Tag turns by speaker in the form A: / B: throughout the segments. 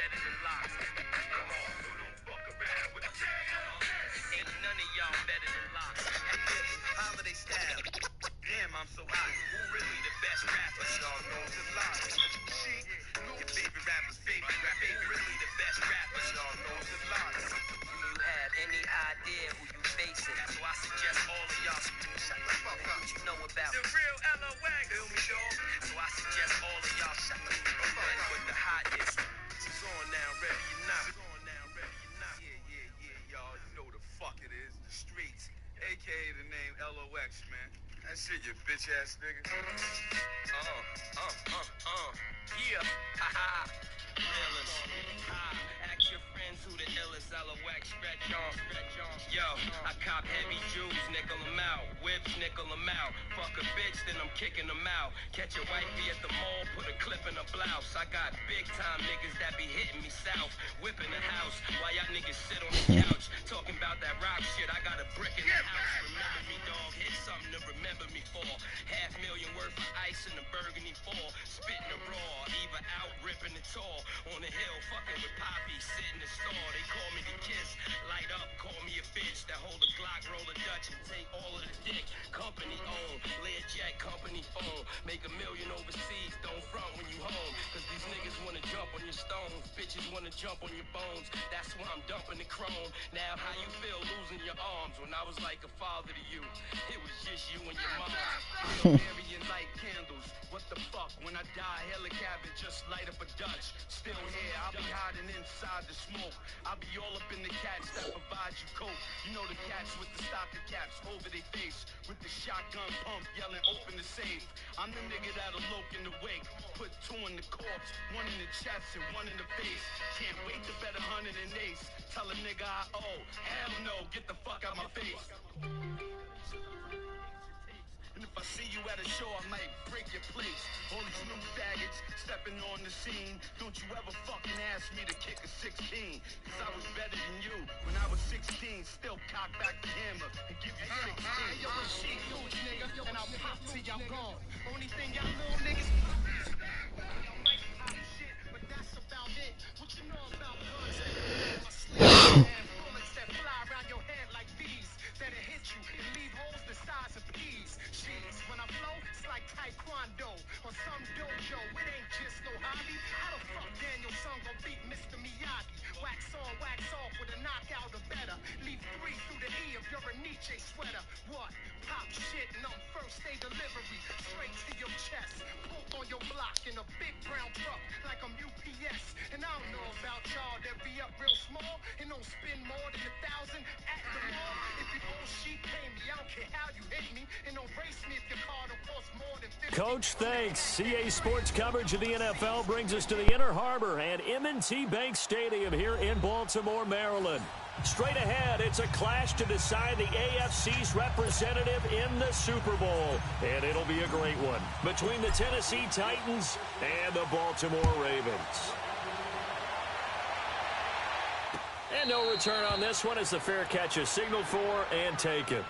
A: better than locks. Come on, don't fuck around with the ain't none of y'all better than locks. Holiday style. Damn, I'm so hot. Who really the best rapper? Y'all know the locks. Your favorite rapper's favorite really the best rapper. Y'all know the locks. Do you have any idea who you facing? So I suggest all of y'all shut the fuck up. What you know about the real LOX? Feel me, dog? So I suggest all of y'all shut the fuck up with the hotness. It's on now, ready or not. It's on now, ready or not. Yeah, y'all. You know the fuck it is. The streets, aka the name LOX, man. That shit, you bitch ass nigga. Yeah, haha. Realist. Ask your friends who the illest. LOX, stretch on. Yo, I cop heavy Jews, nickel them out. Whips, nickel them out. Fuck a bitch, then I'm kicking them out. Catch a wifey at the mall, put a clip in a blouse. I got big time niggas that be hitting me south. Whipping the house while y'all niggas sit on the couch. Talking about that rock shit, I got a brick in the house. Remember me, dog, hit something to remember me for. $500,000 worth of ice in the burgundy fall. Spitting the raw, either out, ripping the tall. On the hill, fucking with Poppy, sit in the store. They call me the kiss, light up, call me a bitch. That hold a Glock, roll a Dutch, and take all of the dick. Company owned, Learjet, company phone. Make $1 million overseas, don't front when you home. Cause these niggas wanna jump on your stones. Bitches wanna jump on your bones. That's why I'm dumping the chrome. Now how you feel losing your arms when I was like a father to you? It was just you and your mom. Burying light candles. What the fuck? When I die, hella cabin, just light up a Dutch. Still here, I'll be hiding inside the smoke. I'll be all up in the cats that provide you coke. You know the cats with the stocking caps over their face. With the shotgun pump yelling, open the safe. I'm the nigga that'll loke in the wake. Put 2 in the corpse, 1 in the chest and 1 in the face. Can't wait to bet 100 and ace. Tell a nigga I owe. Hell no, get the fuck out my face. And if I see you at a show, I might break your place. All these new faggots stepping on the scene. Don't you ever fucking ask me to kick a 16. Cause I was better than you when I was 16. Still cock back the hammer and give you 16. Yo, shit huge, nigga. And I'll pop till y'all gone. Only thing y'all little niggas y'all might pop shit, but that's about it. What you know about guns? Bullets that fly around your head like bees. That'll hit you and leave holes the size of peas. Jeez, when I flow, it's like taekwondo or some dojo. It ain't just no hobby. How the fuck Daniel Son gon' beat Mr. Miyagi? Wax on, wax off with a knockout or better. Leave 3 through the E if you're a Nietzsche sweater. What? Pop shit and I'm first day delivery. Straight to your chest. Pull on your block in a big brown truck like I'm UPS. And I don't know about y'all that be up real small and don't spend more than 1,000 at the mall. If you bullshit, pay me. I don't care how you hit me. And don't race me if your car don't cost more than 50.
B: Coach, thanks. CA Sports coverage of the NFL brings us to the Inner Harbor and M&T Bank Stadium here in Baltimore, Maryland. Straight ahead, it's a clash to decide the AFC's representative in the Super Bowl. And it'll be a great one between the Tennessee Titans and the Baltimore Ravens. And no return on this one as the fair catch is signaled for and taken.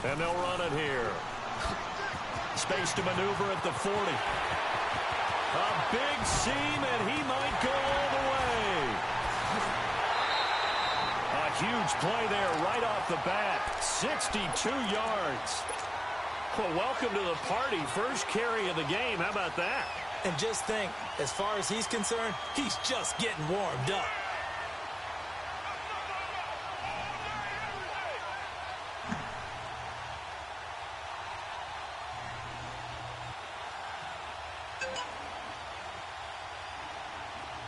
B: And they'll run it here. Space to maneuver at the 40. A big seam, and he might go all the way. A huge play there right off the bat. 62 yards. Well, welcome to the party. First carry of the game. How about that?
C: And just think, as far as he's concerned, he's just getting warmed up.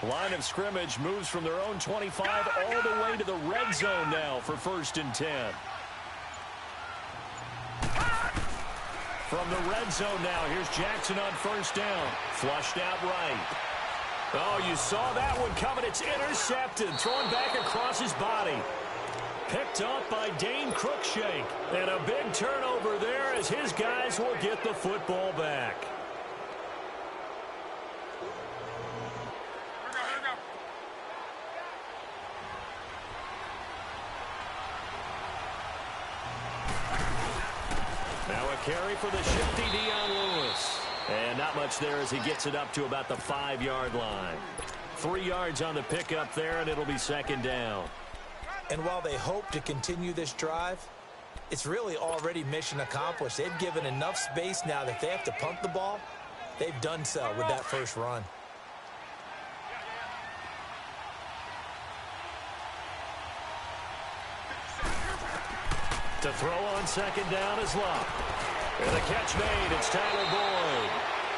B: Line of scrimmage moves from their own 25 all the way to the red zone now for 1st and 10. From the red zone now, here's Jackson on 1st down. Flushed out right. Oh, you saw that one coming. It's intercepted. Thrown back across his body. picked up by Dane Cruikshank. And a big turnover there as his guys will get the football back. Now a carry for the shifty Dion Lewis. And not much there as he gets it up to about the 5-yard line. 3 yards on the pickup there, and it'll be second down.
C: And while they hope to continue this drive, it's really already mission accomplished. They've given enough space now that if they have to punt the ball, they've done so with that first run.
B: To throw on second down is Luck. And the catch made. It's Tyler Boyd.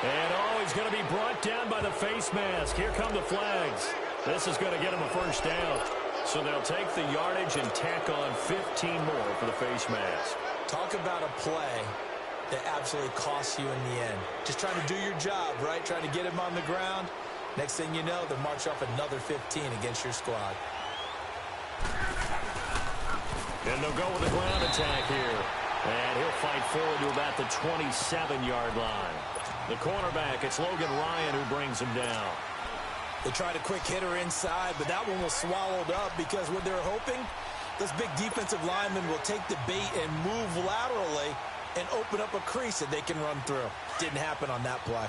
B: And he's going to be brought down by the face mask. Here come the flags. This is going to get him a first down. So they'll take the yardage and tack on 15 more for the face mask.
C: Talk about a play that absolutely costs you in the end. Just trying to do your job, right? Trying to get him on the ground. Next thing you know, they'll march off another 15 against your squad.
B: And they'll go with a ground attack here. And he'll fight forward to about the 27-yard line. The cornerback, it's Logan Ryan who brings him down.
C: They tried a quick hitter inside, but that one was swallowed up because what they're hoping, this big defensive lineman will take the bait and move laterally and open up a crease that they can run through. Didn't happen on that play.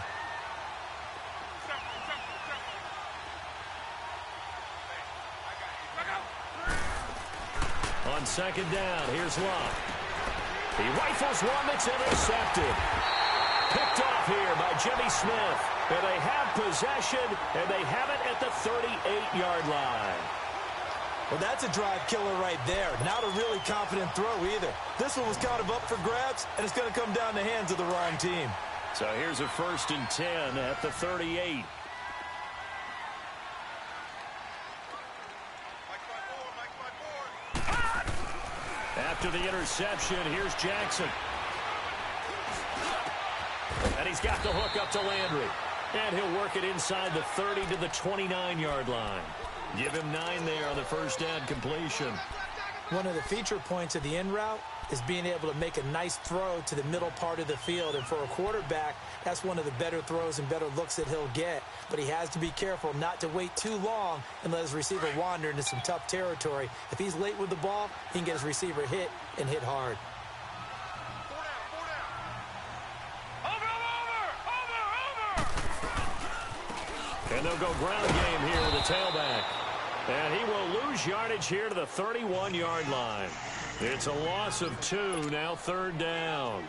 B: On second down, here's Luck. He rifles one that's intercepted. Picked off here by Jimmy Smith. And they have possession, and they have it at the 38-yard line.
C: Well, that's a drive killer right there. Not a really confident throw either. This one was kind of up for grabs, and it's going to come down the hands of the wrong team.
B: So here's a 1st and 10 at the 38. After the interception, here's Jackson. And he's got the hook up to Landry. And he'll work it inside the 30 to the 29-yard line. Give him 9 there on the first down completion.
C: One of the feature points of the in route is being able to make a nice throw to the middle part of the field. And for a quarterback, that's one of the better throws and better looks that he'll get. But he has to be careful not to wait too long and let his receiver wander into some tough territory. If he's late with the ball, he can get his receiver hit and hit hard.
B: And they'll go ground game here with the tailback. And he will lose yardage here to the 31-yard line. It's a loss of 2, now 3rd down.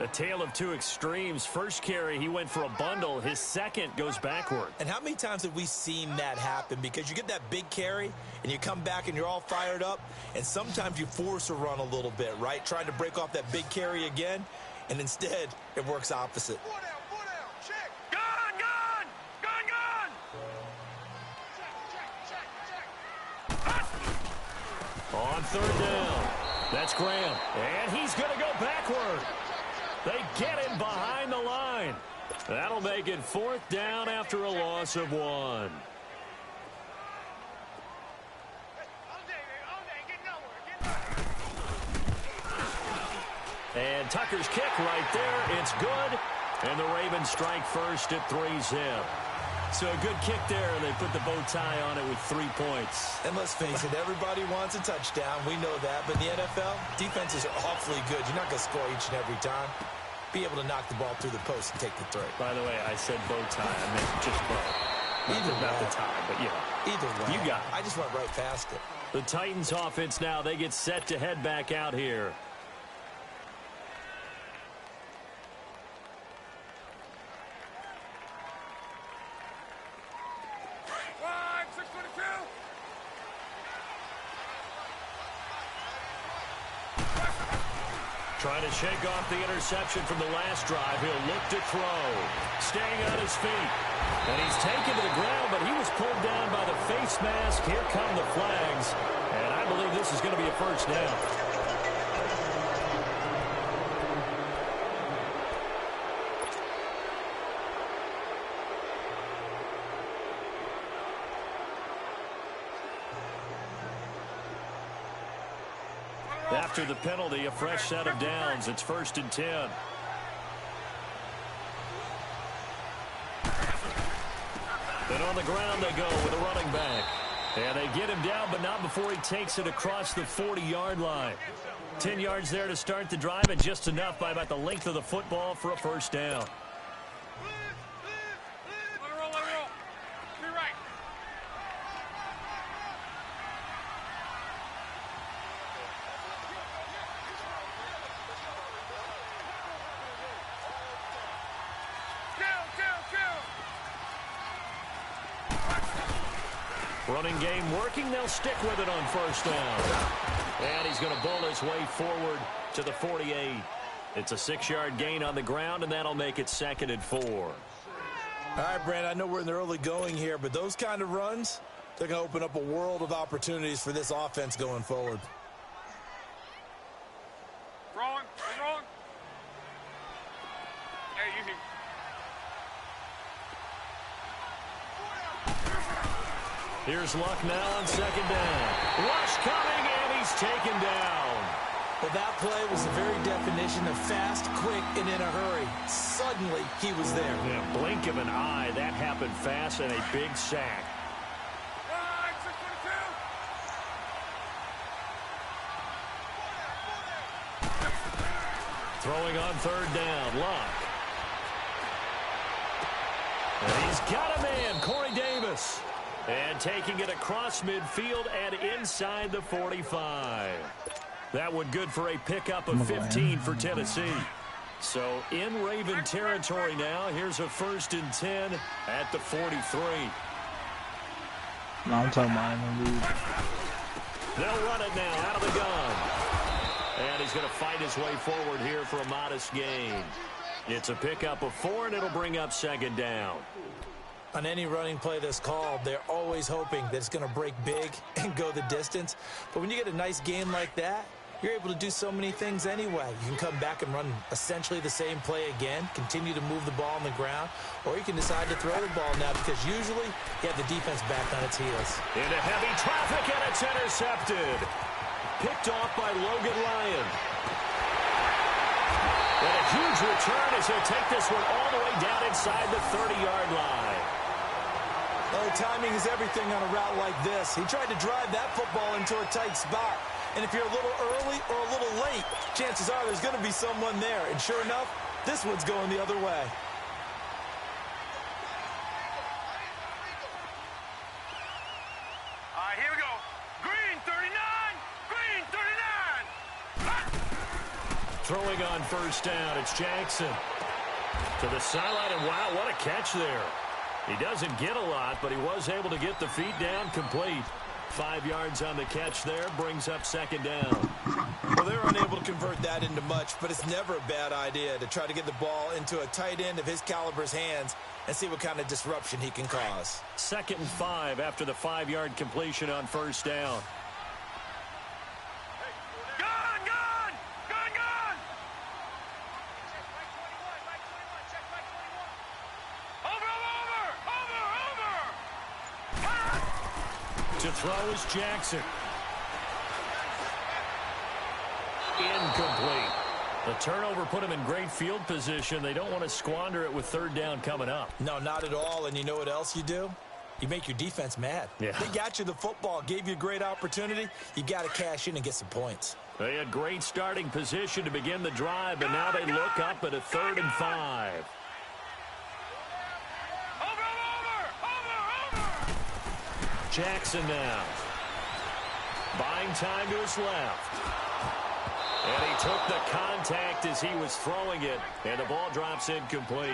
B: A tale of two extremes. First carry, he went for a bundle. His second goes backward.
C: And how many times have we seen that happen? Because you get that big carry, and you come back, and you're all fired up, and sometimes you force a run a little bit, right? Trying to break off that big carry again, and instead, it works opposite.
B: On 3rd down, that's Graham. And he's going to go backward. They get him behind the line. That'll make it 4th down after a loss of 1. And Tucker's kick right there. It's good. And the Ravens strike first at 3-zip. So a good kick there, and they put the bow tie on it with 3 points.
C: And let's face it, everybody wants a touchdown. We know that. But in the NFL, defenses are awfully good. You're not going to score each and every time. Be able to knock the ball through the post and take the throw.
B: By the way, I said bow tie. I meant just bow.
C: Either
B: Not
C: way.
B: the tie, but yeah.
C: Either way.
B: You got it.
C: I just went right past it.
B: The Titans offense now, they get set to head back out here. Trying to shake off the interception from the last drive. He'll look to throw. Staying on his feet. And he's taken to the ground, but he was pulled down by the face mask. Here come the flags. And I believe this is going to be a first down. After the penalty, a fresh set of downs. It's 1st and 10. And on the ground they go with a running back. And they get him down, but not before he takes it across the 40-yard line. 10 yards there to start the drive, and just enough by about the length of the football for a first down. Running game working. They'll stick with it on first down. And he's going to bowl his way forward to the 48. It's a 6-yard gain on the ground, and that'll make it 2nd and 4.
C: All right, Brand, I know we're in the early going here, but those kind of runs, they're going to open up a world of opportunities for this offense going forward.
D: Wrong. Hey, easy.
B: Here's Luck now on 2nd down. Rush coming, and he's taken down.
C: Well, that play was the very definition of fast, quick, and in a hurry. Suddenly, he was there.
B: Yeah, blink of an eye. That happened fast, and a big sack. Throwing on 3rd down, Luck. And he's got a man, Corey Davis. And taking it across midfield and inside the 45. That one good for a pickup of 15 for Tennessee. So in Raven territory now. Here's a 1st and 10 at the 43.
E: No, I'm talking about him.
B: They'll run it now out of the gun. And he's going to fight his way forward here for a modest gain. It's a pickup of 4, and it'll bring up 2nd down.
C: On any running play that's called, they're always hoping that it's going to break big and go the distance. But when you get a nice gain like that, you're able to do so many things anyway. You can come back and run essentially the same play again, continue to move the ball on the ground, or you can decide to throw the ball now because usually you have the defense back on its heels.
B: Into heavy traffic, and it's intercepted. Picked off by Logan Lyon. And a huge return as he'll take this one all the way down inside the 30-yard line.
C: Oh, timing is everything on a route like this. He tried to drive that football into a tight spot. And if you're a little early or a little late, chances are there's going to be someone there. And sure enough, this one's going the other way.
D: All right, here we go. Green 39. Green 39.
B: Throwing on 1st down, it's Jackson. To the sideline, and wow, what a catch there. He doesn't get a lot, but he was able to get the feet down complete. 5 yards on the catch there, brings up 2nd down.
C: Well, they're unable to convert that into much, but it's never a bad idea to try to get the ball into a tight end of his caliber's hands and see what kind of disruption he can cause.
B: 2nd and 5 after the 5-yard completion on 1st down. To throw is Jackson. Incomplete. The turnover put him in great field position. They don't want to squander it with 3rd down coming up.
C: No, not at all. And you know what else you do? You make your defense mad.
B: Yeah.
C: They got you the football, gave you a great opportunity. You got to cash in and get some points.
B: They had great starting position to begin the drive, but now they look up at a 3rd and 5. Jackson now. Buying time to his left. And he took the contact as he was throwing it, and the ball drops incomplete.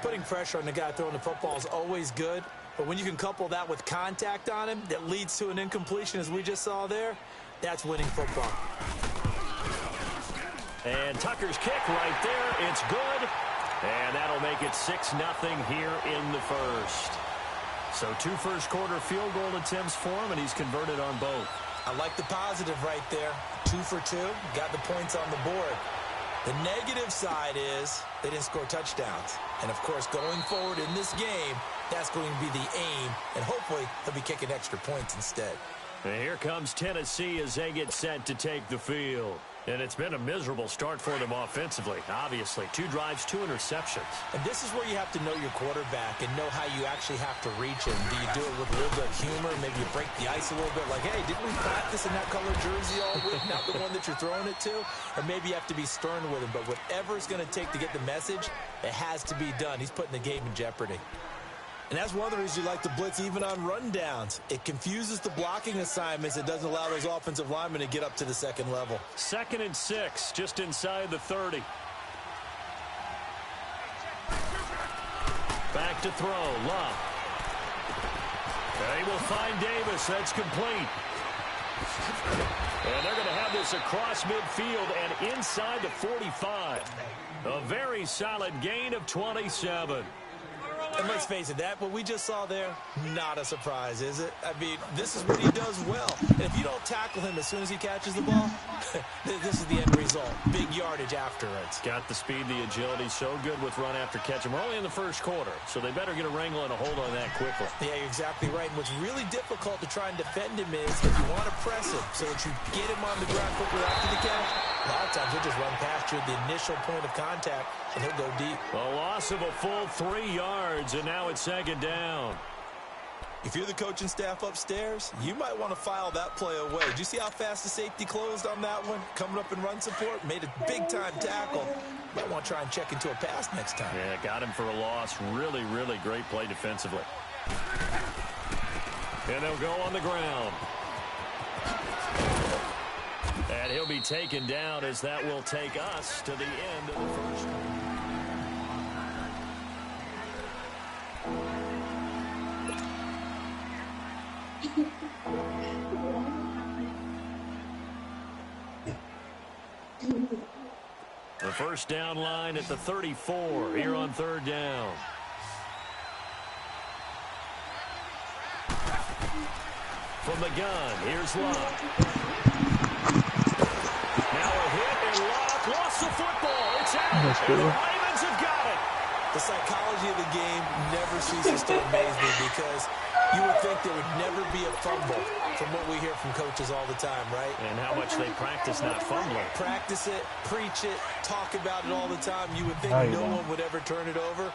C: Putting pressure on the guy throwing the football is always good, but when you can couple that with contact on him that leads to an incompletion, as we just saw there, that's winning football.
B: And Tucker's kick right there. It's good. And that'll make it 6-0 here in the first. So 2 first-quarter field goal attempts for him, and he's converted on both.
C: I like the positive right there. 2 for 2, got the points on the board. The negative side is they didn't score touchdowns. And, of course, going forward in this game, that's going to be the aim, and hopefully he'll be kicking extra points instead.
B: And here comes Tennessee as they get set to take the field. And it's been a miserable start for them offensively, obviously. 2 drives, 2 interceptions.
C: And this is where you have to know your quarterback and know how you actually have to reach him. Do you do it with a little bit of humor? Maybe you break the ice a little bit like, hey, didn't we practice in that color jersey all week, not the one that you're throwing it to? Or maybe you have to be stern with him. But whatever it's going to take to get the message, it has to be done. He's putting the game in jeopardy. And that's one of the reasons you like to blitz even on rundowns. It confuses the blocking assignments. It doesn't allow those offensive linemen to get up to the second level.
B: 2nd and 6, just inside the 30. Back to throw, Love. They will find Davis. That's complete. And they're going to have this across midfield and inside the 45. A very solid gain of 27.
C: And let's face it, that what we just saw there, not a surprise, is it? I mean, this is what he does well. And if you don't tackle him as soon as he catches the ball, this is the end result. Big yardage afterwards.
B: Got the speed, the agility, so good with run after catch. And we're only in the first quarter, so they better get a wrangle and a hold on that quickly.
C: Yeah, you're exactly right. And what's really difficult to try and defend him is if you want to press him so that you get him on the ground quickly after the catch, a lot of times he'll just run past you at the initial point of contact, and he'll go deep.
B: A loss of a full 3 yards, and now it's 2nd down.
C: If you're the coaching staff upstairs, you might want to file that play away. Did you see how fast the safety closed on that one? Coming up in run support, made a big-time tackle. Might want to try and check into a pass next time.
B: Yeah, got him for a loss. Really, really great play defensively. And they'll go on the ground. And he'll be taken down as that will take us to the end of the first. The first down line at the 34 here on 3rd down. From the gun, here's Love. Now a hit, and Love lost the football. It's out, and the Ravens have got it.
C: The psychology of the game never ceases to amaze me because you would think there would never be a fumble from what we hear from coaches all the time, right?
B: And how much they practice not fumbling.
C: Practice it, preach it, talk about it all the time. You would think no one would ever turn it over.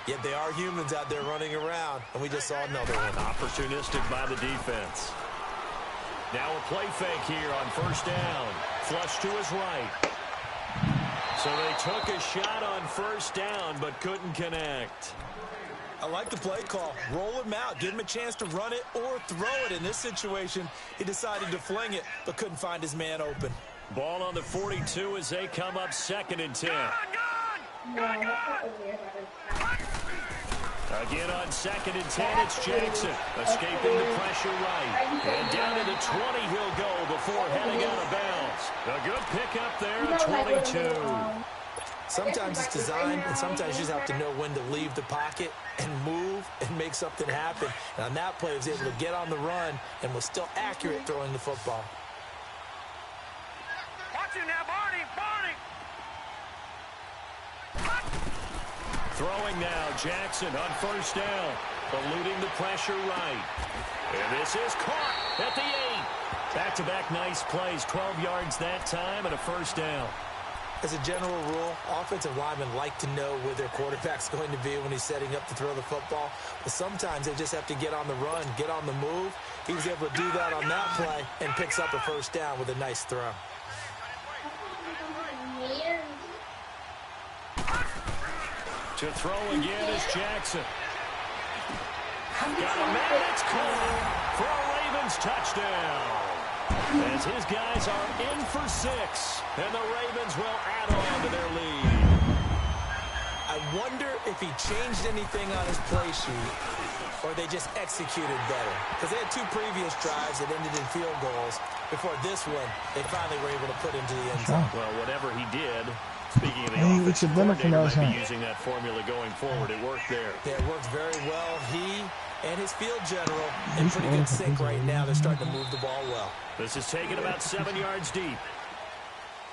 C: Yet they are humans out there running around, and we just saw another one.
B: Opportunistic by the defense. Now a play fake here on 1st down. Flush to his right. So they took a shot on 1st down, but couldn't connect.
C: I like the play call. Roll him out. Give him a chance to run it or throw it. In this situation, he decided to fling it, but couldn't find his man open.
B: Ball on the 42 as they come up 2nd and 10. Again on 2nd and 10, it's Jackson. Escaping the pressure right. And down to the 20 he'll go before heading out of bounds. A good pickup there at 22.
C: Sometimes it's designed, and sometimes you just have to know when to leave the pocket and move and make something happen. And on that play, he was able to get on the run and was still accurate throwing the football.
D: Watch it now, Barney!
B: Throwing now, Jackson on 1st down. Eluding the pressure right. And this is caught at the 8. Back-to-back nice plays, 12 yards that time and a 1st down.
C: As a general rule, offensive linemen like to know where their quarterback's going to be when he's setting up to throw the football. But sometimes they just have to get on the run, get on the move. He was able to do that on that play and picks up a 1st down with a nice throw.
B: To throw again is Jackson. Got a man, it's caught for a Ravens touchdown. As his guys are in for 6, and the Ravens will add on to their lead.
C: I wonder if he changed anything on his play sheet or they just executed better. Because they had 2 previous drives that ended in field goals. Before this one, they finally were able to put into the end zone.
B: Well, whatever he did, speaking of the offensive coordinator, might be using that formula going forward. It worked there.
C: Yeah, it worked very well. He and his field general in pretty good sync right now. They're starting to move the ball well.
B: This is taken about 7 yards deep.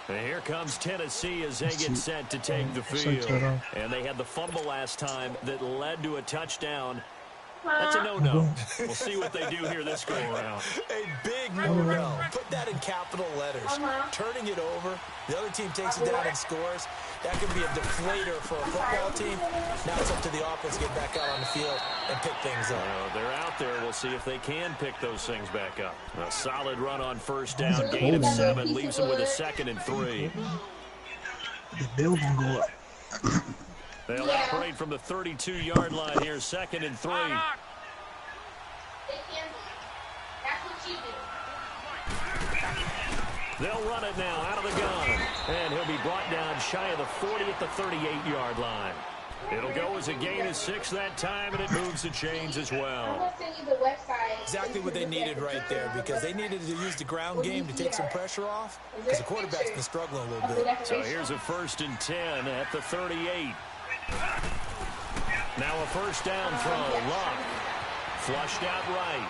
B: And here comes Tennessee as they get set to take the field. And they had the fumble last time that led to a touchdown. That's a no-no. We'll see what they do here this go-around.
C: A big no-no. Put that in capital letters. Turning it over, the other team takes it down and scores. That could be a deflator for a football team. Now it's up to the offense to get back out on the field and pick things up.
B: They're out there. We'll see if they can pick those things back up. A solid run on first down. Gain of 7. Leaves them with a 2nd and 3.
E: The bill gonna go up.
B: They'll operate from the 32-yard line here. 2nd and 3. They'll run it now out of the gun. And he'll be brought down shy of the 40 at the 38-yard line. It'll go as a gain of 6 that time, and it moves the chains as well.
C: Exactly what they needed right there, because they needed to use the ground game to take some pressure off, because the quarterback's been struggling a little bit.
B: So here's a 1st and 10 at the 38. Now a first down throw. Luck. Flushed out right.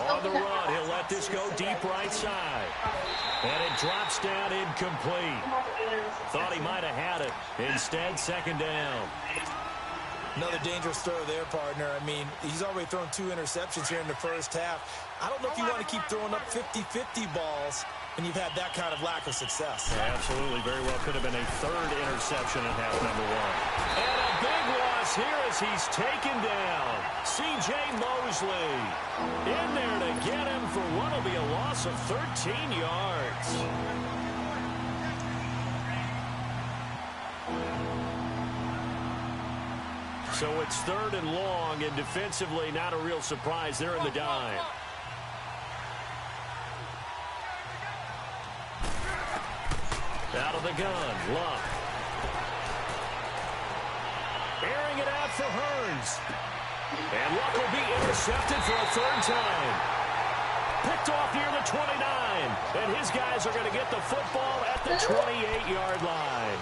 B: On the run, he'll let this go deep right side. And it drops down incomplete. Thought he might have had it. Instead, 2nd down.
C: Another dangerous throw there, partner. I mean, he's already thrown 2 interceptions here in the first half. I don't know if you want to keep throwing up 50-50 balls when you've had that kind of lack of success.
B: Yeah, absolutely. Very well could have been a 3rd interception in half number 1. And a big loss here as he's taken down. C.J. Mosley in there to get him for what will be a loss of 13 yards. So it's 3rd and long, and defensively not a real surprise. They're in the dime. Out of the gun, Luck. Airing it out for Hearns. And Luck will be intercepted for a 3rd time. Picked off near the 29. And his guys are going to get the football at the 28-yard line.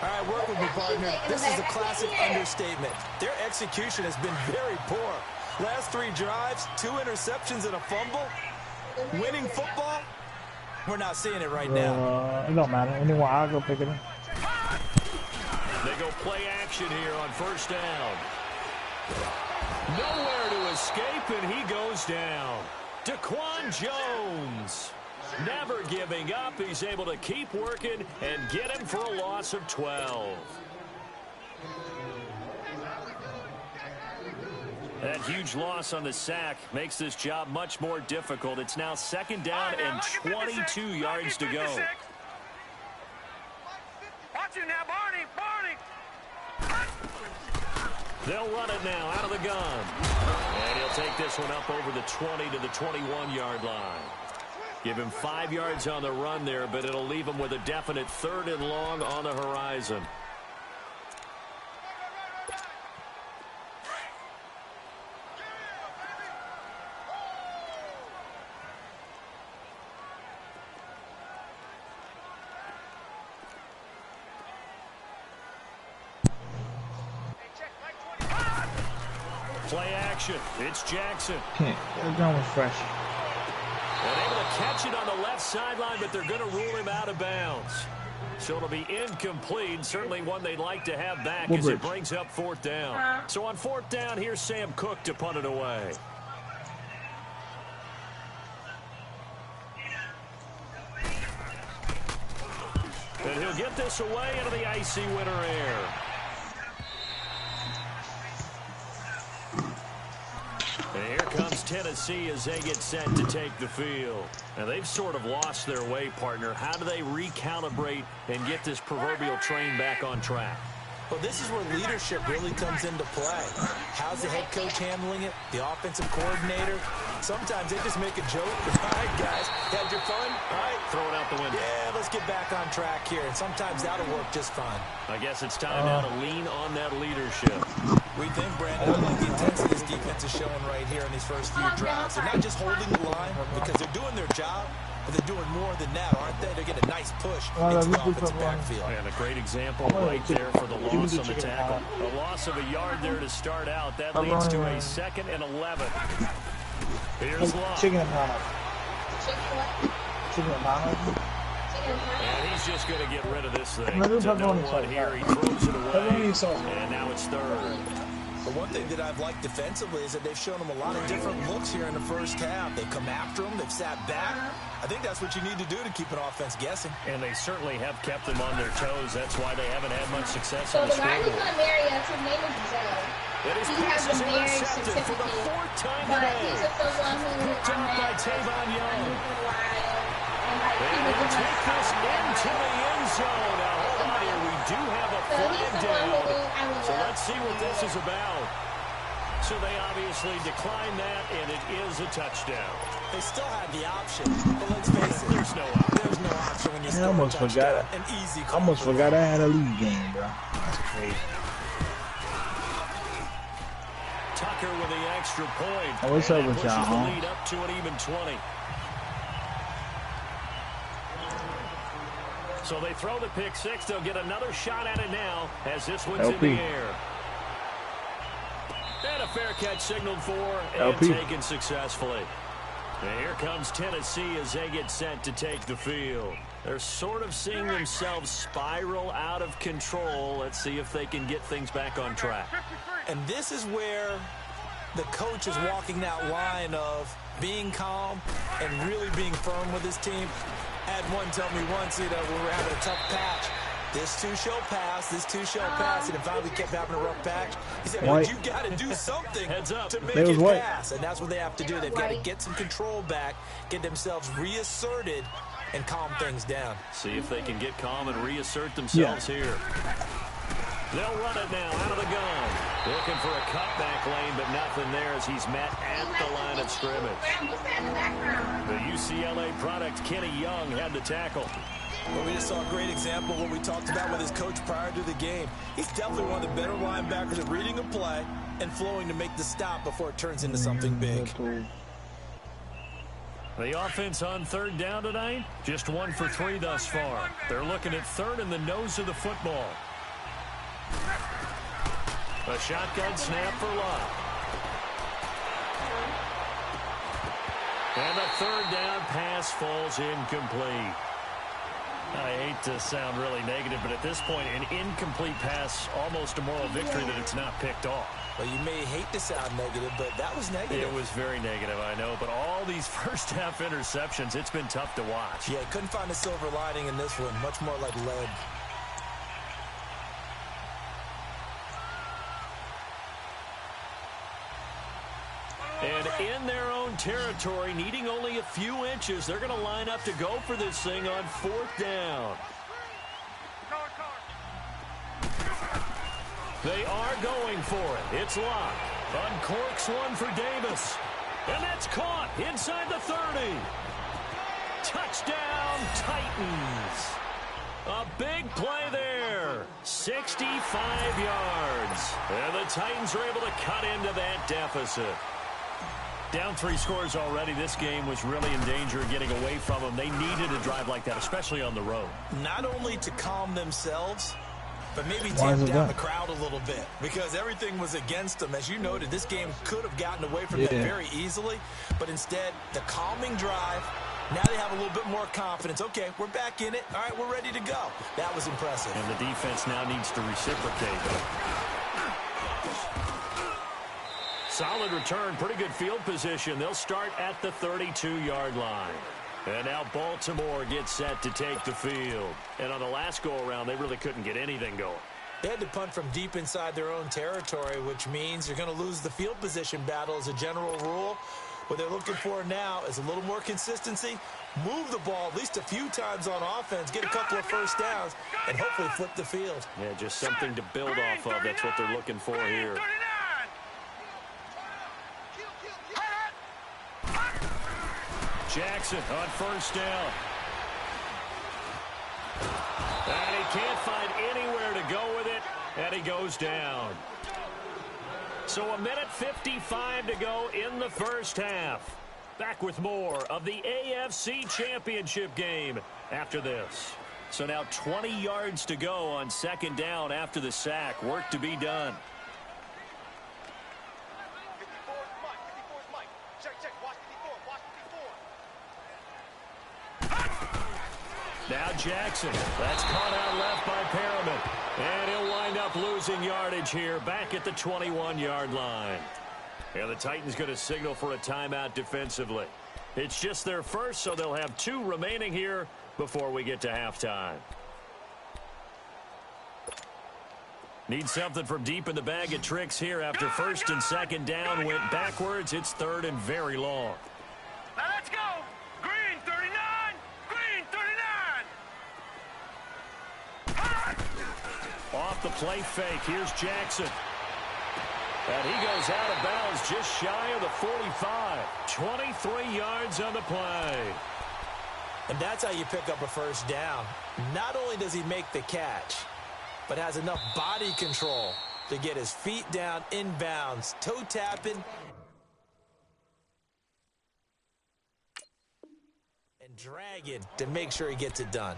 C: All right, work with me, partner. This is a classic understatement. Their execution has been very poor. Last 3 drives, 2 interceptions and a fumble. Winning football? We're not seeing it right now.
E: It don't matter. Anyway, I'll go pick it up.
B: They go play action here on first down. Nowhere to escape, and he goes down. Daquan Jones. Never giving up. He's able to keep working and get him for a loss of 12. That huge loss on the sack makes this job much more difficult. It's now 2nd down and 22 yards to go.
D: Watch it now, Barney.
B: They'll run it now out of the gun. And he'll take this one up over the 20 to the 21-yard line. Give him 5 yards on the run there, but it'll leave him with a definite 3rd and long on the horizon. Play action. It's Jackson.
E: Can't. They're going with fresh.
B: And able to catch it on the left sideline, but they're going to rule him out of bounds. So it'll be incomplete. Certainly one they'd like to have back as it brings up 4th down. So on 4th down, here's Sam Cook to punt it away. And he'll get this away into the icy winter air. And here comes Tennessee as they get set to take the field. And they've sort of lost their way, partner. How do they recalibrate and get this proverbial train back on track?
C: Well, this is where leadership really comes into play. How's the head coach handling it? The offensive coordinator? Sometimes they just make a joke. All right, guys, had your fun? All right.
B: Throw it out the window.
C: Yeah, let's get back on track here. And sometimes that'll work just fine.
B: I guess it's time now to lean on that leadership.
C: We think, Brandon, I like the intensity this defense is showing right here in these first few drives. They're not just holding the line because they're doing their job, but they're doing more than that, aren't they? They're getting a nice push into the offensive backfield.
B: And a great example right there for the loss on the tackle. A loss of a yard there to start out. That leads to a 2nd and 11. Here's Luck.
E: Chicken and pineapple. Chicken and pineapple.
B: And he's just going to get rid of this thing. To no one here. He throws it away. And now it's 3rd.
C: But one thing that I've liked defensively is that they've shown them a lot of different looks here in the first half. They've come after them. They've sat back. I think that's what you need to do to keep an offense guessing.
B: And they certainly have kept them on their toes. That's why they haven't had much success
F: So
B: on the
F: the guy who's
B: scoreboard.
F: going to marry us, his name is Joe. He has a marriage certificate,
B: for the 4th time
F: but
B: today.
F: he's just the one who
B: Picked
F: I
B: up by
F: met
B: Tavon Young.
F: for a while. And like, he
B: They
F: was
B: will
F: just
B: take this into the end zone. Now, hold on here. We do have a
F: So he's
B: flag
F: the one who
B: down.
F: I would
B: So
F: love
B: let's see what
F: to
B: this
F: meet.
B: is about. So they obviously declined that, and it is a touchdown.
C: They still had the option, but let's face it.
B: There's no option.
C: There's no option when you
E: I
C: score
E: almost
C: a touchdown.
E: forgot.
C: An easy
E: I
C: call.
E: almost forgot I had a league game, bro. That's crazy.
B: Tucker with the extra point.
E: Oh, what's
B: And
E: up
B: that
E: with y'all,
B: pushes the
E: huh?
B: lead up to an even 20. So they throw the pick six. They'll get another shot at it now as this one's in
E: LP.
B: the air. And a fair catch signaled for and
E: LP.
B: taken successfully. And here comes Tennessee as they get set to take the field. They're sort of seeing themselves spiral out of control. Let's see if they can get things back on track.
C: And this is where the coach is walking that line of being calm and really being firm with his team. I had one tell me once, we were having a tough patch. This too shall pass, this too shall pass, and it finally kept having a rough patch. He said, well, you got to do something
B: Heads up.
C: to make
E: They was
C: it
E: white.
C: pass, and that's what they have to do. They've got to get some control back, get themselves reasserted, and calm things down.
B: See if they can get calm and reassert themselves here. They'll run it now out of the gun. Looking for a cutback lane, but nothing there as he's met at the line of scrimmage. The UCLA product, Kenny Young, had the tackle.
C: Well, we just saw a great example of what we talked about with his coach prior to the game. He's definitely one of the better linebackers at reading a play and flowing to make the stop before it turns into something big.
B: The offense on 3rd down tonight, just 1 for 3 thus far. They're looking at 3rd in the nose of the football. A shotgun snap for Love. And the 3rd down pass falls incomplete. I hate to sound really negative, but at this point, an incomplete pass, almost a moral victory that it's not picked off.
C: Well, you may hate to sound negative, but that was negative.
B: It was very negative, I know, but all these first half interceptions, it's been tough to watch.
C: Yeah, couldn't find a silver lining in this one. Much more like lead.
B: And in their own territory, needing only a few inches, they're going to line up to go for this thing on 4th down. They are going for it. It's locked. Uncorks one for Davis. And that's caught inside the 30. Touchdown, Titans. A big play there. 65 yards. And the Titans are able to cut into that deficit. Down 3 scores already. This game was really in danger of getting away from them. They needed a drive like that, especially on the road.
C: Not only to calm themselves, but maybe tamp down the crowd a little bit because everything was against them. As you noted, this game could have gotten away from them very easily, but instead, the calming drive, now they have a little bit more confidence. Okay, we're back in it. All right, we're ready to go. That was impressive.
B: And the defense now needs to reciprocate. Solid return, pretty good field position. They'll start at the 32-yard line. And now Baltimore gets set to take the field. And on the last go-around, they really couldn't get anything going.
C: They had to punt from deep inside their own territory, which means you're going to lose the field position battle as a general rule. What they're looking for now is a little more consistency, move the ball at least a few times on offense, get a couple of first downs, and hopefully flip the field.
B: Yeah, just something to build off of. That's what they're looking for here. Jackson on 1st down. And he can't find anywhere to go with it, and he goes down. So 1:55 to go in the 1st half. Back with more of the AFC Championship game after this. So now 20 yards to go on 2nd down after the sack. Work to be done. Now Jackson. That's caught out left by Perriman. And he'll wind up losing yardage here back at the 21-yard line. And the Titans going to signal for a timeout defensively. It's just their first, so they'll have 2 remaining here before we get to halftime. Need something from deep in the bag of tricks here after first and second down went backwards. It's 3rd and very long.
D: Now let's go. Green 39. Green 39.
B: Off the play fake. Here's Jackson. And he goes out of bounds just shy of the 45. 23 yards on the play.
C: And that's how you pick up a first down. Not only does he make the catch, but has enough body control to get his feet down inbounds, toe tapping, and dragging to make sure he gets it done.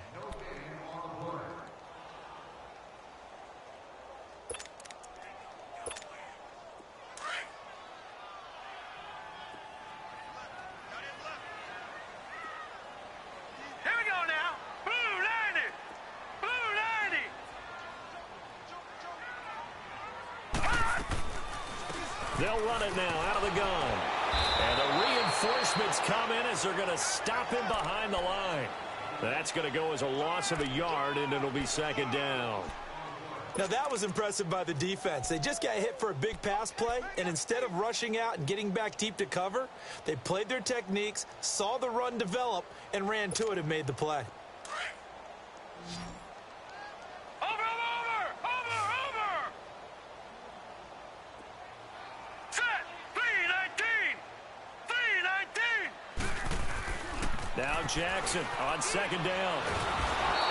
B: They'll run it now out of the gun. And the reinforcements come in as they're going to stop him behind the line. That's going to go as a loss of a yard, and it'll be 2nd down.
C: Now, that was impressive by the defense. They just got hit for a big pass play, and instead of rushing out and getting back deep to cover, they played their techniques, saw the run develop, and ran to it and made the play.
B: Now Jackson on 2nd down.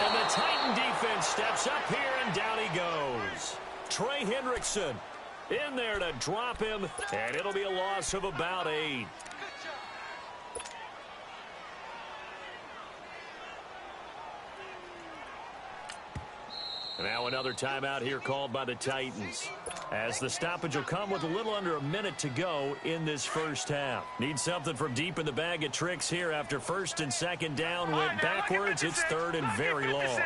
B: And the Titan defense steps up here, and down he goes. Trey Hendrickson in there to drop him, and it'll be a loss of about 8. Now another timeout here called by the Titans, as the stoppage will come with a little under a minute to go in this first half. Need something from deep in the bag of tricks here after first and second down went backwards. It's 3rd and very long.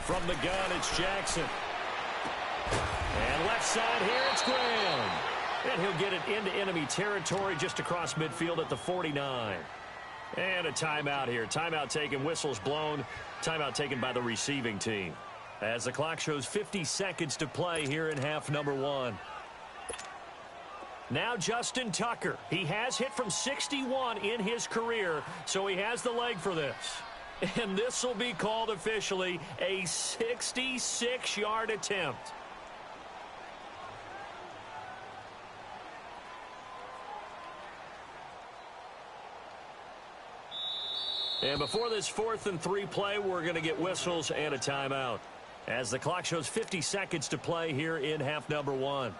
B: From the gun, it's Jackson. And left side here, it's Graham. And he'll get it into enemy territory just across midfield at the 49. And a timeout here. Timeout taken, whistles blown. Timeout taken by the receiving team, as the clock shows 50 seconds to play here in half number 1. Now Justin Tucker. He has hit from 61 in his career, so he has the leg for this. And this will be called officially a 66-yard attempt. And before this 4th and 3 play, we're going to get whistles and a timeout, as the clock shows 50 seconds to play here in half number 1.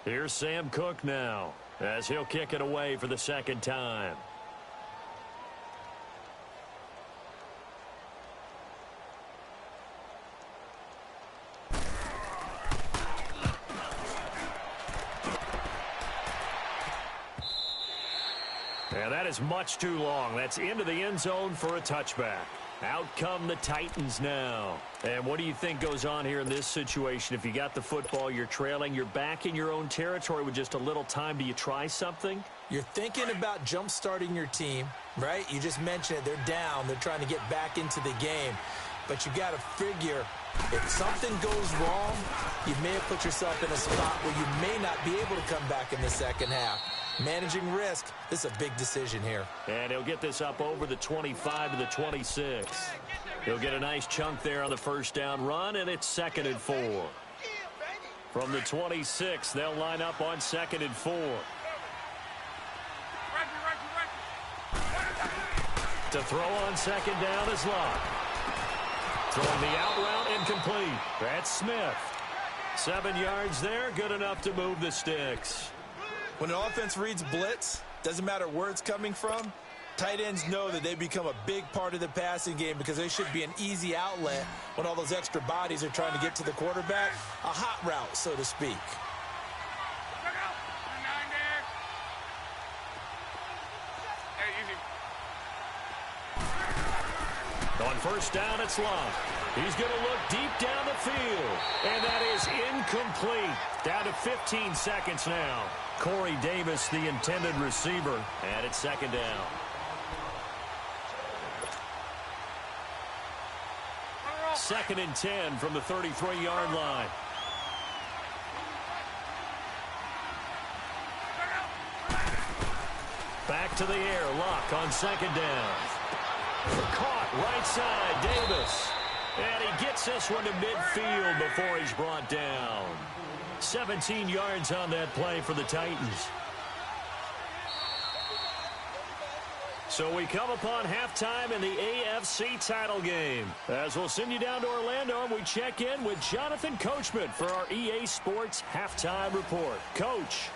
B: Here's Sam Cook now, as he'll kick it away for the 2nd time. And that is much too long. That's into the end zone for a touchback. Out come the Titans now. And what do you think goes on here in this situation? If you got the football, you're trailing, you're back in your own territory with just a little time. Do you try something?
C: You're thinking about jump-starting your team, right? You just mentioned it. They're down. They're trying to get back into the game. But you got to figure, if something goes wrong, you may have put yourself in a spot where you may not be able to come back in the second half. Managing risk, this is a big decision here.
B: And he'll get this up over the 25 to the 26. He'll get a nice chunk there on the first down run, and it's 2nd and 4. From the 26, they'll line up on 2nd and 4. To throw on 2nd down is Locke. Throwing the out route incomplete. That's Smith. 7 yards there, good enough to move the sticks.
C: When an offense reads blitz, doesn't matter where it's coming from, Tight ends know that they become a big part of the passing game because they should be an easy outlet when all those extra bodies are trying to get to the quarterback. A hot route, so to speak.
B: On first down, it's Love. He's going to look deep down the field. And that is incomplete. Down to 15 seconds now. Corey Davis, the intended receiver. And it's second down. Second and 10 from the 33-yard line. Back to the air. Luck on second down. Caught right side. Davis. And he gets this one to midfield before he's brought down. 17 yards on that play for the Titans. So we come upon halftime in the AFC title game. As we'll send you down to Orlando, and we check in with Jonathan Coachman for our EA Sports Halftime Report. Coach.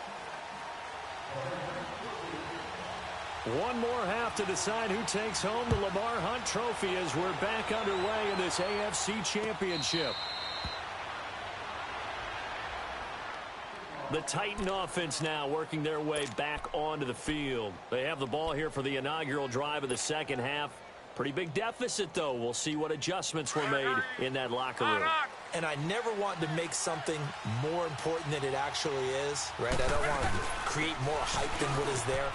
B: One more half to decide who takes home the Lamar Hunt Trophy as we're back underway in this AFC Championship. The Titan offense now working their way back onto the field. They have the ball here for the inaugural drive of the second half. Pretty big deficit, though. We'll see what adjustments were made in that locker room.
C: And I never want to make something more important than it actually is, right? I don't want to create more hype than what is there.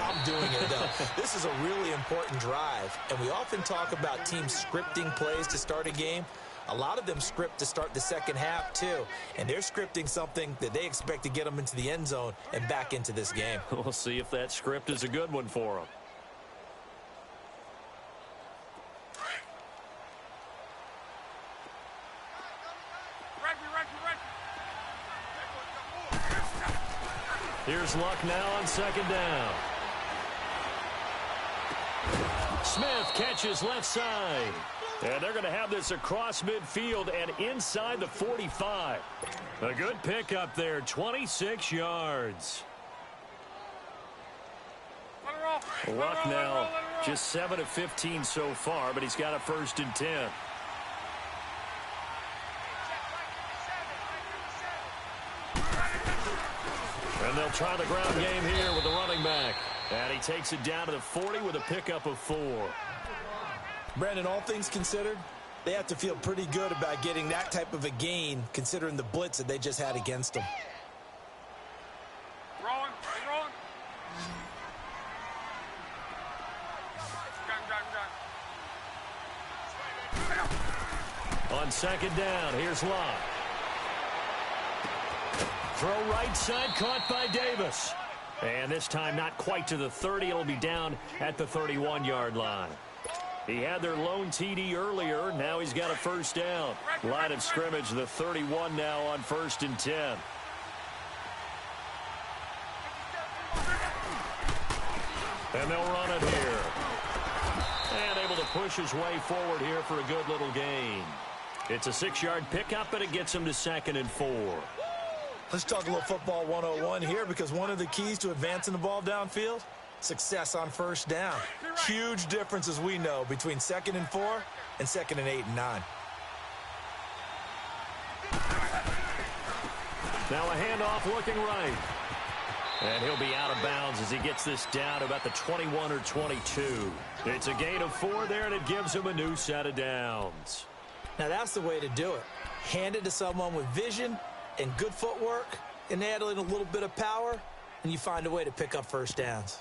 C: I'm doing it, though. This is a really important drive. And we often talk about teams scripting plays to start a game. A lot of them script to start the second half, too. And they're scripting something that they expect to get them into the end zone and back into this game.
B: We'll see if that script is a good one for them. Here's Luck now on second down. Smith catches left side. And they're going to have this across midfield and inside the 45. A good pickup there, 26 yards. Luck now just 7 of 15 so far, but he's got a first and 10. And they'll try the ground game here with the running back. And he takes it down to the 40 with a pickup of 4.
C: Brandon, all things considered, they have to feel pretty good about getting that type of a gain, considering the blitz that they just had against them.
D: Rolling.
B: On second down, here's Locke. Throw right side, caught by Davis. And this time not quite to the 30. It'll be down at the 31-yard line. He had their lone TD earlier. Now he's got a first down. Line of scrimmage, the 31 now on first and 10. And they'll run it here. And able to push his way forward here for a good little gain. It's a 6-yard pickup, and it gets him to second and 4.
C: Let's talk a little football 101 here, because one of the keys to advancing the ball downfield, success on first down. Huge difference, as we know, between 2nd and 4 and 2nd and 8 and 9.
B: Now a handoff looking right. And he'll be out of bounds as he gets this down about the 21 or 22. It's a gain of 4 there, and it gives him a new set of downs.
C: Now that's the way to do it. Hand it to someone with vision and good footwork, and add in a little bit of power, and you find a way to pick up first downs.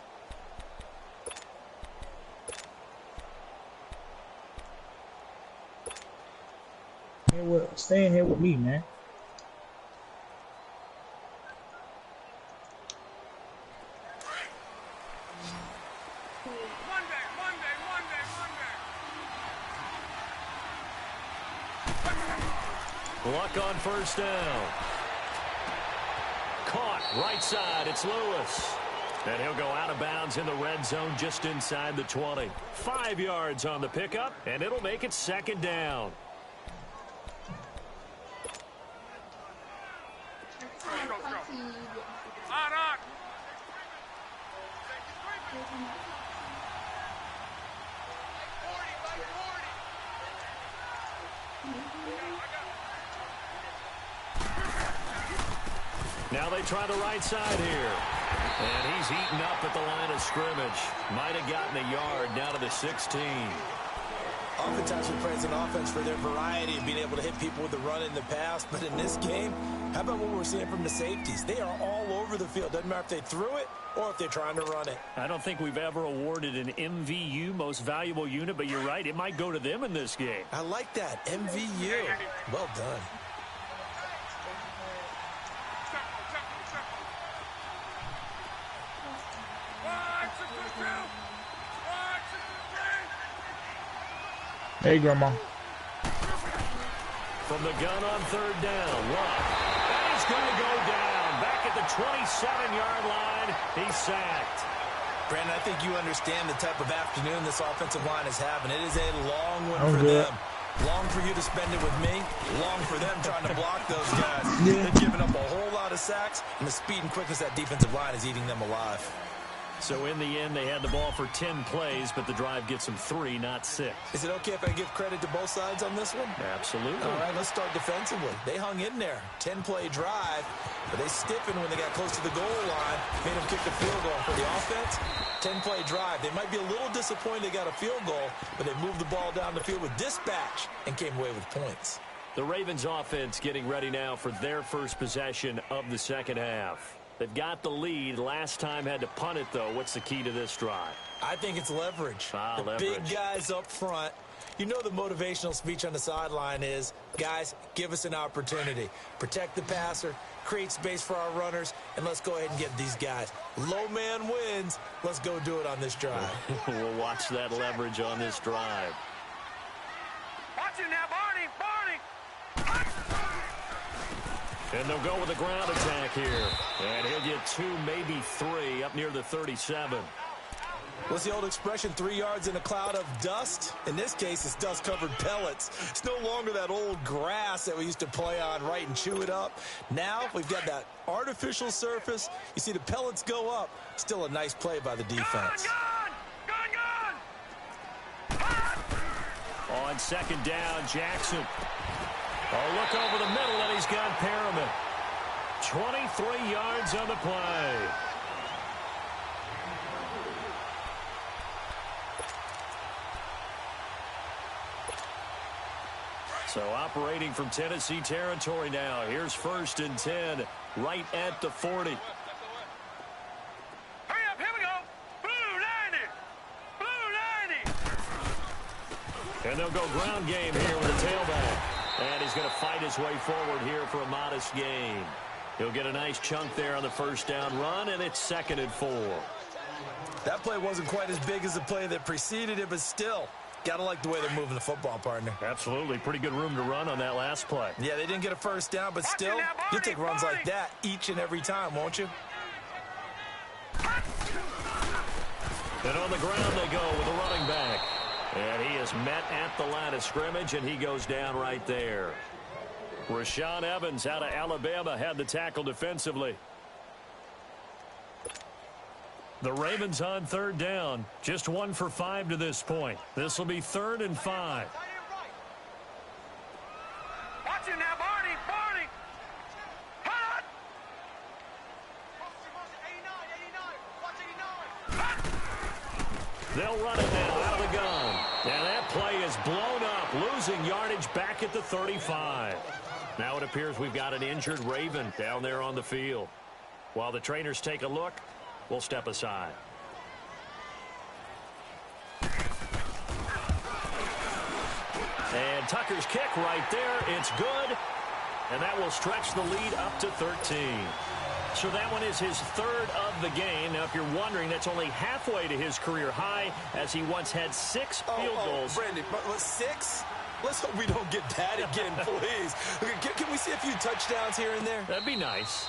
E: Stay in here with me, man.
B: Luck on first down. Caught right side. It's Lewis. And he'll go out of bounds in the red zone just inside the 20. 5 yards on the pickup, and it'll make it second down. Now they try the right side here. And he's eaten up at the line of scrimmage. Might have gotten a yard down to the 16.
C: Oftentimes we praise an offense for their variety of being able to hit people with the run in the pass. But in this game, how about what we're seeing from the safeties? They are all over the field. Doesn't matter if they threw it or if they're trying to run it.
B: I don't think we've ever awarded an MVU, most valuable unit, but you're right. It might go to them in this game.
C: I like that. MVU. Well done.
E: Hey, Grandma.
B: From the gun on third down, Love. And he's going to go down. Back at the 27-yard line, he's sacked.
C: Brandon, I think you understand the type of afternoon this offensive line is having. It is a long one for them. Long for you to spend it with me. Long for them trying to block those guys.
E: Yeah.
C: They've given up a whole lot of sacks, and the speed and quickness of that defensive line is eating them alive.
B: So in the end, they had the ball for 10 plays, but the drive gets them 3, not 6.
C: Is it okay if I give credit to both sides on this one?
B: Absolutely.
C: All right, let's start defensively. They hung in there. 10-play drive, but they stiffened when they got close to the goal line, made them kick the field goal. For the offense, 10-play drive. They might be a little disappointed they got a field goal, but they moved the ball down the field with dispatch and came away with points.
B: The Ravens offense getting ready now for their first possession of the second half. They've got the lead. Last time had to punt it, though. What's the key to this drive?
C: I think it's leverage. The
B: Leverage.
C: big guys up front. You know the motivational speech on the sideline is, guys, give us an opportunity. Protect the passer, create space for our runners, and let's go ahead and get these guys. Low man wins. Let's go do it on this drive.
B: We'll watch that leverage on this drive.
D: Watch it now, Barney! Barney!
B: And they'll go with a ground attack here. And he'll get 2, maybe 3 up near the 37.
C: What's the old expression, 3 yards in a cloud of dust? In this case, it's dust-covered pellets. It's no longer that old grass that we used to play on, right, and chew it up. Now we've got that artificial surface. You see the pellets go up. Still a nice play by the defense.
B: On second down, Jackson. Oh, look over the middle, and he's got Perriman. 23 yards on the play. So operating from Tennessee territory now. Here's 1st and 10, right at the 40.
D: Hurry up, here we go. Blue 90. Blue 90.
B: And they'll go ground game here with a tailback. And he's going to fight his way forward here for a modest gain. He'll get a nice chunk there on the first down run, and it's 2nd and 4.
C: That play wasn't quite as big as the play that preceded it, but still, got to like the way they're moving the football, partner.
B: Absolutely. Pretty good room to run on that last play.
C: Yeah, they didn't get a first down, but still, you'll take runs like that each and every time, won't you?
B: And on the ground they go with a running back. And he is met at the line of scrimmage, and he goes down right there. Rashaan Evans out of Alabama had the tackle defensively. The Ravens on third down. Just 1 for 5 to this point. This will be 3rd and 5.
D: Watch it now, Barney. Barney. Hot.
B: They'll run it now out of the gun. And that play is blown up, losing yardage back at the 35. Now it appears we've got an injured Raven down there on the field. While the trainers take a look, we'll step aside. And Tucker's kick right there. It's good. And that will stretch the lead up to 13. So that one is his 3rd of the game. Now, if you're wondering, that's only halfway to his career high, as he once had 6 field goals.
C: Brandon, but 6? Let's hope we don't get that again, please. Can we see a few touchdowns here and there?
B: That'd be nice.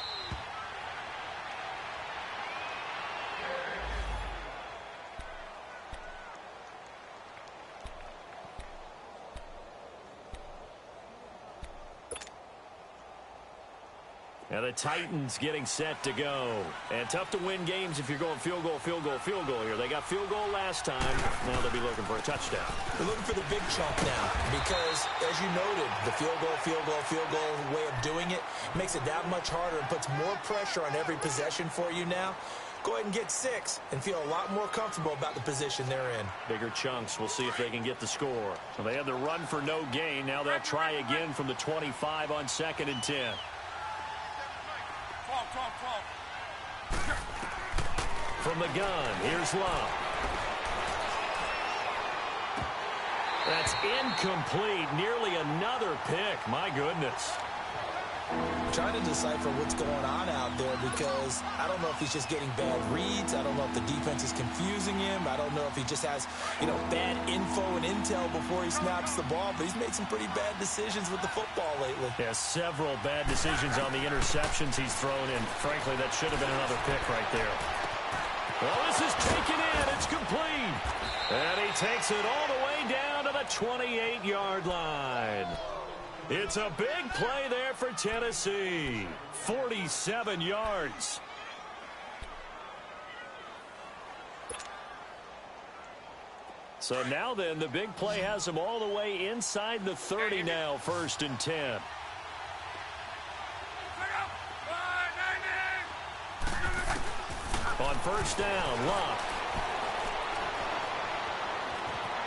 B: Now the Titans getting set to go. And tough to win games if you're going field goal, field goal, field goal here. They got field goal last time. Now they'll be looking for a touchdown.
C: They're looking for the big chunk now because, as you noted, the field goal, field goal, field goal way of doing it makes it that much harder and puts more pressure on every possession for you now. Go ahead and get 6 and feel a lot more comfortable about the position they're in.
B: Bigger chunks. We'll see if they can get the score. So they had the run for no gain. Now they'll try again from the 25 on 2nd and 10. From the gun, here's Love. That's incomplete. Nearly another pick. My goodness.
C: I'm trying to decipher what's going on out there because I don't know if he's just getting bad reads. I don't know if the defense is confusing him. I don't know if he just has, bad info and intel before he snaps the ball. But he's made some pretty bad decisions with the football lately.
B: Yeah, several bad decisions on the interceptions he's thrown in. Frankly, that should have been another pick right there. Well, this is taken in. It's complete. And he takes it all the way down to the 28-yard line. It's a big play there for Tennessee. 47 yards. So now then, the big play has him all the way inside the 30 now, 1st and 10. On 1st down, Love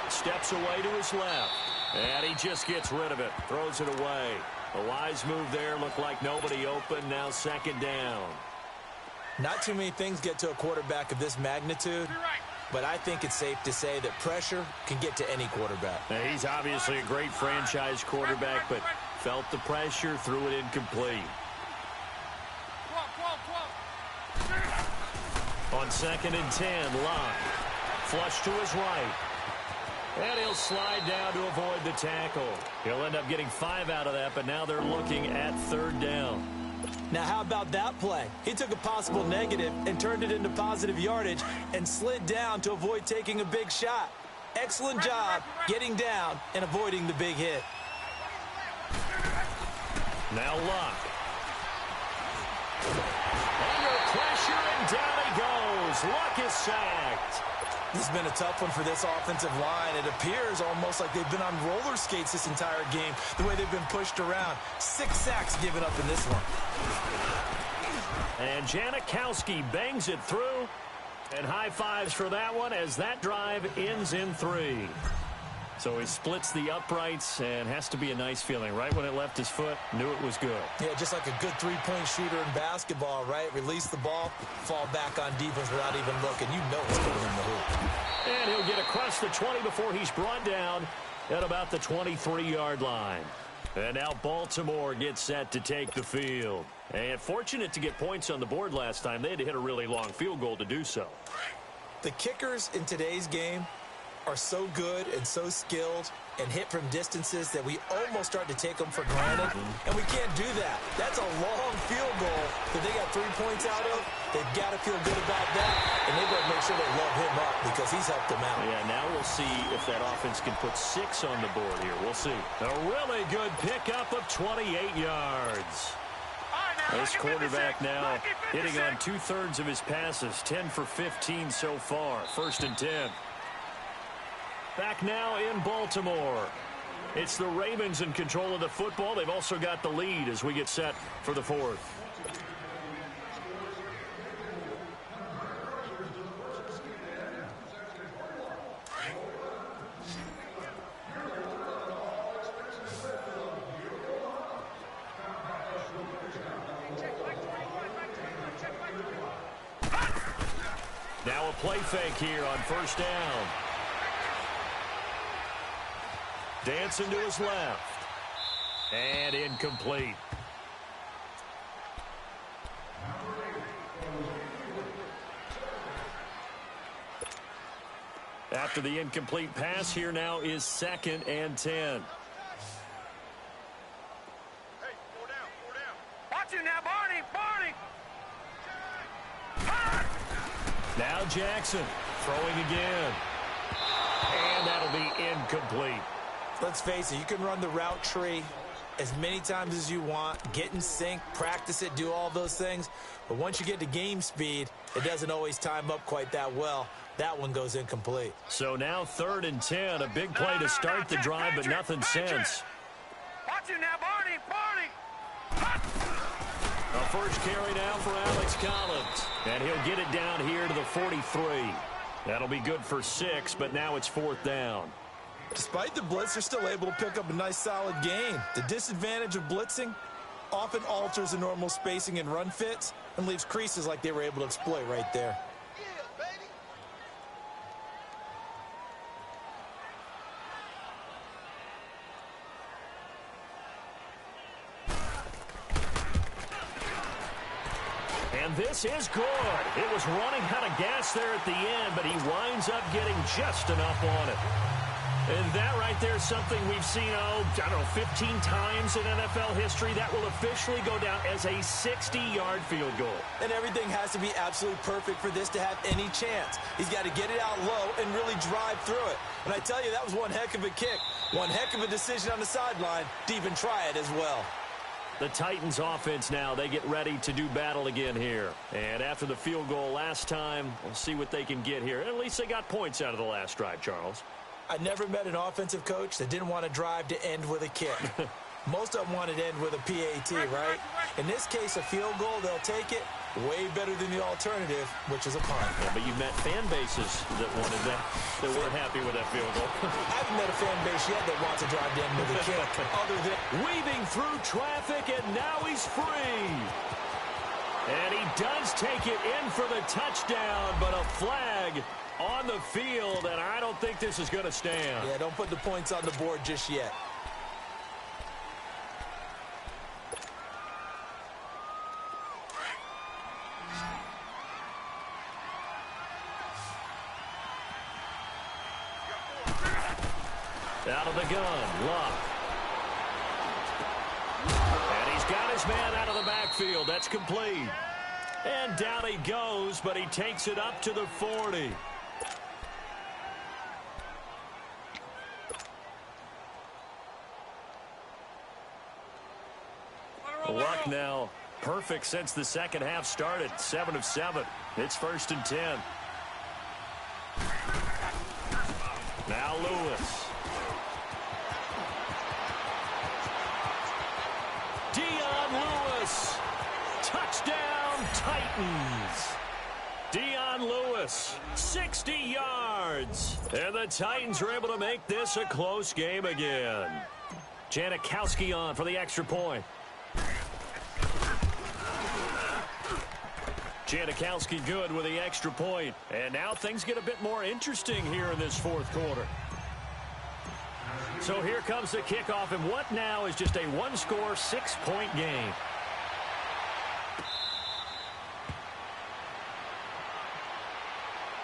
B: steps away to his left. And he just gets rid of it. Throws it away. A wise move there. Looked like nobody open. Now 2nd down.
C: Not too many things get to a quarterback of this magnitude. But I think it's safe to say that pressure can get to any quarterback.
B: Now, he's obviously a great franchise quarterback, but felt the pressure, threw it incomplete. On 2nd and 10, Love. Flush to his right. And he'll slide down to avoid the tackle. He'll end up getting 5 out of that, but now they're looking at 3rd down.
C: Now, how about that play? He took a possible negative and turned it into positive yardage and slid down to avoid taking a big shot. Excellent job getting down and avoiding the big hit.
B: Now Luck. Under pressure, and down he goes. Luck is sacked.
C: This has been a tough one for this offensive line. It appears almost like they've been on roller skates this entire game, the way they've been pushed around. 6 sacks given up in this one.
B: And Janikowski bangs it through. And high fives for that one as that drive ends in 3. So he splits the uprights and has to be a nice feeling. Right when it left his foot, knew it was good.
C: Yeah, just like a good 3-point shooter in basketball, right? Release the ball, fall back on defense without even looking. You know it's going in the hoop.
B: And he'll get across the 20 before he's brought down at about the 23-yard line. And now Baltimore gets set to take the field. And fortunate to get points on the board last time. They had to hit a really long field goal to do so.
C: The kickers in today's game are so good and so skilled and hit from distances that we almost start to take them for granted. And we can't do that. That's a long field goal that they got 3 points out of. They've got to feel good about that, and they've got to make sure they love him up because he's helped them out.
B: Yeah, now we'll see if that offense can put 6 on the board here. We'll see. A really good pickup of 28 yards. This quarterback now hitting on 2/3 of his passes, 10 for 15 so far. 1st and 10. Back now in Baltimore. It's the Ravens in control of the football. They've also got the lead as we get set for the 4th. Now a play fake here on 1st down. Dancing to his left. And incomplete. After the incomplete pass, here now is 2nd and 10.
D: Hey, 4 down, 4 down. Watch it now, Barney.
B: Now Jackson throwing again. And that'll be incomplete.
C: Let's face it, you can run the route tree as many times as you want, get in sync, practice it, do all those things. But once you get to game speed, it doesn't always time up quite that well. That one goes incomplete.
B: So now 3rd and 10, a big play to start the drive, but nothing since.
D: Watch it now, Barney, Barney.
B: A first carry now for Alex Collins. And he'll get it down here to the 43. That'll be good for 6, but now it's 4th down.
C: Despite the blitz, they're still able to pick up a nice, solid gain. The disadvantage of blitzing often alters the normal spacing and run fits and leaves creases like they were able to exploit right there.
B: And this is good. It was running out of gas there at the end, but he winds up getting just enough on it. And that right there is something we've seen, I don't know, 15 times in NFL history. That will officially go down as a 60-yard field goal.
C: And everything has to be absolutely perfect for this to have any chance. He's got to get it out low and really drive through it. And I tell you, that was one heck of a kick. One heck of a decision on the sideline to even try it as well.
B: The Titans offense now, they get ready to do battle again here. And after the field goal last time, we'll see what they can get here. At least they got points out of the last drive, Charles.
C: I never met an offensive coach that didn't want to drive to end with a kick. Most of them want to end with a PAT, right? In this case, a field goal, they'll take it. Way better than the alternative, which is a punt.
B: Yeah, but you met fan bases that wanted that, that weren't happy with that field goal.
C: I haven't met a fan base yet that wants to drive to end with a kick. Other than
B: weaving through traffic, and now he's free. And he does take it in for the touchdown, but a flag on the field, and I don't think this is going to stand.
C: Yeah, don't put the points on the board just yet.
B: Out of the gun, Luck. And he's got his man out of the backfield. That's complete. And down he goes, but he takes it up to the 40. Luck now perfect since the second half started. 7 of 7. It's 1st and 10. Now Lewis. Lewis. Touchdown, Titans. Dion Lewis, 60 yards. And the Titans are able to make this a close game again. Janikowski on for the extra point. Janikowski good with the extra point. And now things get a bit more interesting here in this 4th quarter. So here comes the kickoff, and what now is just a one-score, 6-point game.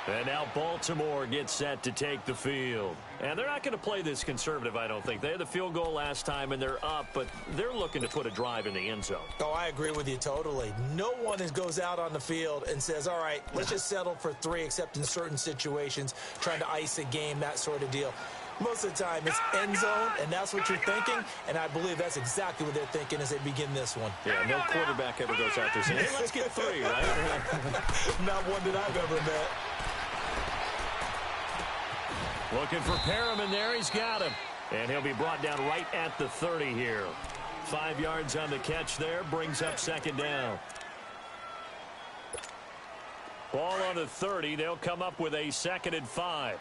B: And now Baltimore gets set to take the field. And they're not going to play this conservative, I don't think. They had the field goal last time, and they're up, but they're looking to put a drive in the end zone.
C: Oh, I agree with you totally. No one goes out on the field and says, all right, let's just settle for 3, except in certain situations, trying to ice a game, that sort of deal. Most of the time, it's end zone, and that's what you're thinking, and I believe that's exactly what they're thinking as they begin this one.
B: Yeah, no quarterback ever goes out there saying, hey, let's get 3, right?
C: Not one that I've ever met.
B: Looking for Perriman there. He's got him. And he'll be brought down right at the 30 here. 5 yards on the catch there. Brings up 2nd down. Ball on the 30. They'll come up with a 2nd and 5.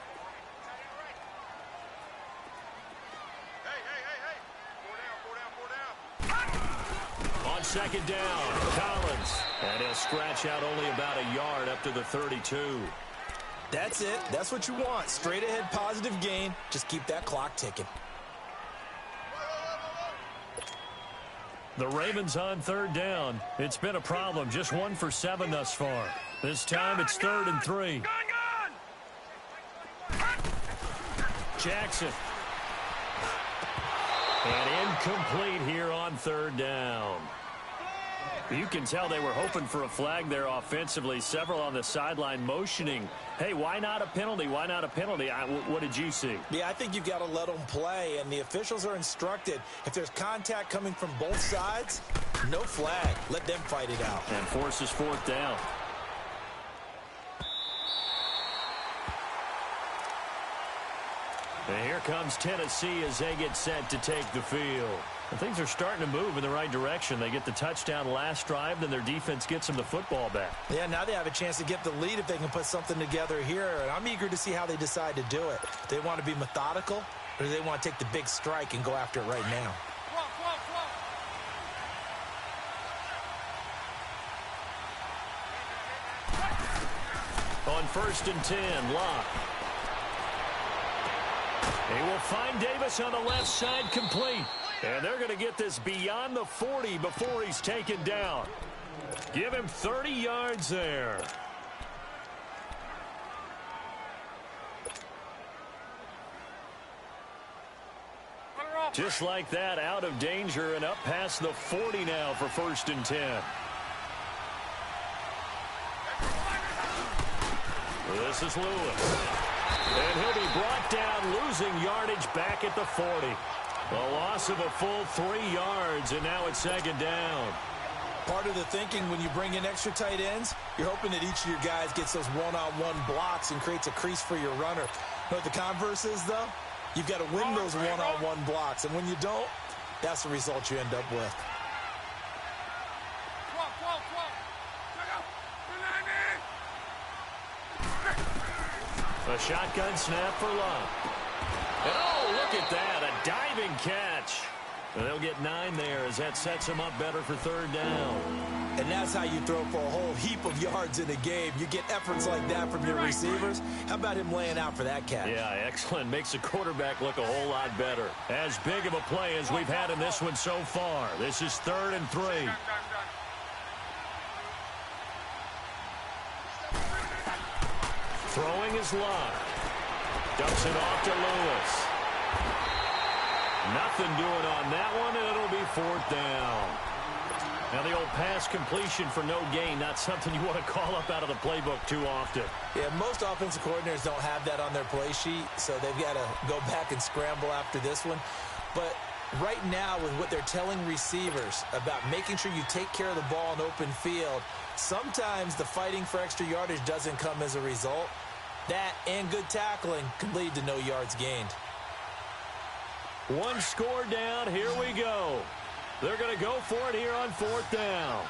B: On 2nd down, Collins. And he'll scratch out only about a yard up to the 32.
C: That's it. That's what you want. Straight ahead positive gain. Just keep that clock ticking.
B: The Ravens on 3rd down. It's been a problem. Just 1 for 7 thus far. This time it's 3rd and 3. Jackson. And incomplete here on 3rd down. You can tell they were hoping for a flag there offensively. Several on the sideline motioning, hey, why not a penalty? Why not a penalty? What did you see?
C: Yeah, I think you've got to let them play, and the officials are instructed. If there's contact coming from both sides, no flag. Let them fight it out.
B: And forces fourth down. And here comes Tennessee as they get set to take the field. And things are starting to move in the right direction. They get the touchdown last drive, then their defense gets them the football back.
C: Yeah, now they have a chance to get the lead if they can put something together here. And I'm eager to see how they decide to do it. Do they want to be methodical, or do they want to take the big strike and go after it right now?
B: On 1st and 10, Locke. He will find Davis on the left side, complete. And they're going to get this beyond the 40 before he's taken down. Give him 30 yards there. Just like that, out of danger and up past the 40 now for 1st and 10. This is Lewis. And he'll be brought down, losing yardage back at the 40. A loss of a full 3 yards, and now it's 2nd down.
C: Part of the thinking when you bring in extra tight ends, you're hoping that each of your guys gets those one-on-one blocks and creates a crease for your runner. You know what the converse is, though? You've got to win those one-on-one blocks, and when you don't, that's the result you end up with.
B: A shotgun snap for Love. And oh, look at that, a diving catch. And they'll get 9 there as that sets them up better for 3rd down.
C: And that's how you throw for a whole heap of yards in a game. You get efforts like that from your receivers. How about him laying out for that catch?
B: Yeah, excellent. Makes the quarterback look a whole lot better. As big of a play as we've had in this one so far. This is 3rd and 3. Throwing is Love. Dumps it off to Lewis. Nothing doing on that one, and it'll be 4th down. Now the old pass completion for no gain, not something you want to call up out of the playbook too often.
C: Yeah, most offensive coordinators don't have that on their play sheet, so they've got to go back and scramble after this one. But right now, with what they're telling receivers about making sure you take care of the ball in open field, sometimes the fighting for extra yardage doesn't come as a result. That and good tackling can lead to no yards gained.
B: 1 score down. Here we go. They're going to go for it here on 4th down.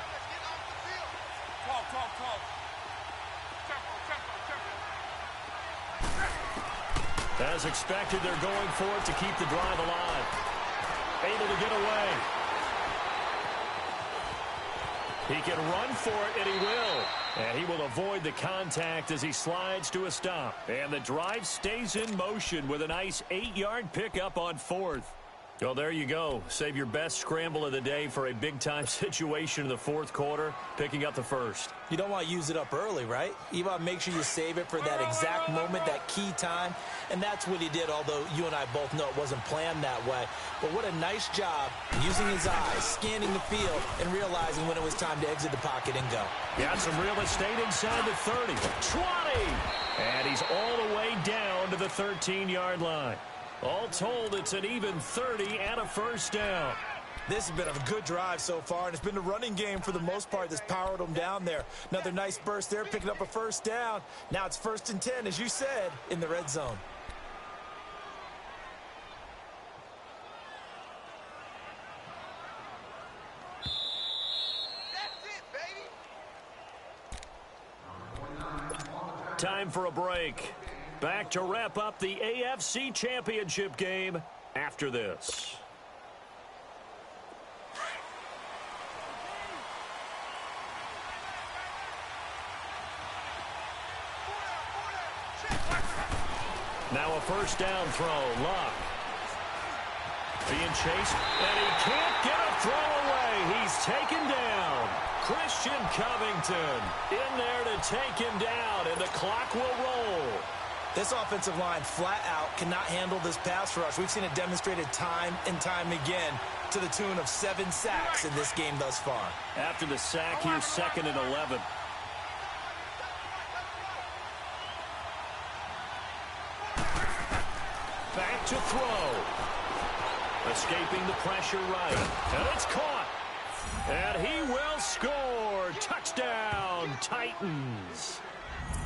B: As expected, they're going for it to keep the drive alive. Able to get away. He can run for it, and he will. And he will avoid the contact as he slides to a stop. And the drive stays in motion with a nice 8-yard pickup on 4th. Well, there you go. Save your best scramble of the day for a big-time situation in the 4th quarter, picking up the 1st.
C: You don't want to use it up early, right? You want to make sure you save it for that exact moment, that key time. And that's what he did, although you and I both know it wasn't planned that way. But what a nice job using his eyes, scanning the field, and realizing when it was time to exit the pocket and go.
B: Got some real estate inside the 30. 20! And he's all the way down to the 13-yard line. All told, it's an even 30 and a 1st down.
C: This has been a good drive so far, and it's been the running game for the most part that's powered them down there. Another nice burst there, picking up a 1st down. Now it's 1st and 10, as you said, in the red zone.
B: Time for a break. Back to wrap up the AFC Championship game after this. Now a 1st down throw. Luck being chased, and he can't get a throw away. He's taken down. Christian Covington in there to take him down, and the clock will roll.
C: This offensive line flat out cannot handle this pass rush. We've seen it demonstrated time and time again to the tune of 7 sacks in this game thus far.
B: After the sack, here's 2nd and 11. Back to throw. Escaping the pressure right. And it's caught. And he will score. Touchdown, Titans.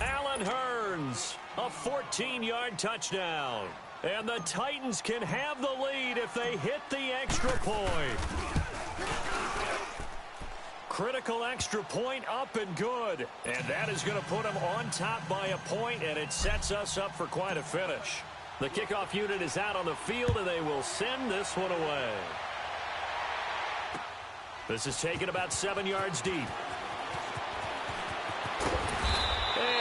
B: Allen Hurns, a 14-yard touchdown. And the Titans can have the lead if they hit the extra point. Critical extra point up and good. And that is going to put them on top by a point, and it sets us up for quite a finish. The kickoff unit is out on the field, and they will send this one away. This is taken about 7 yards deep.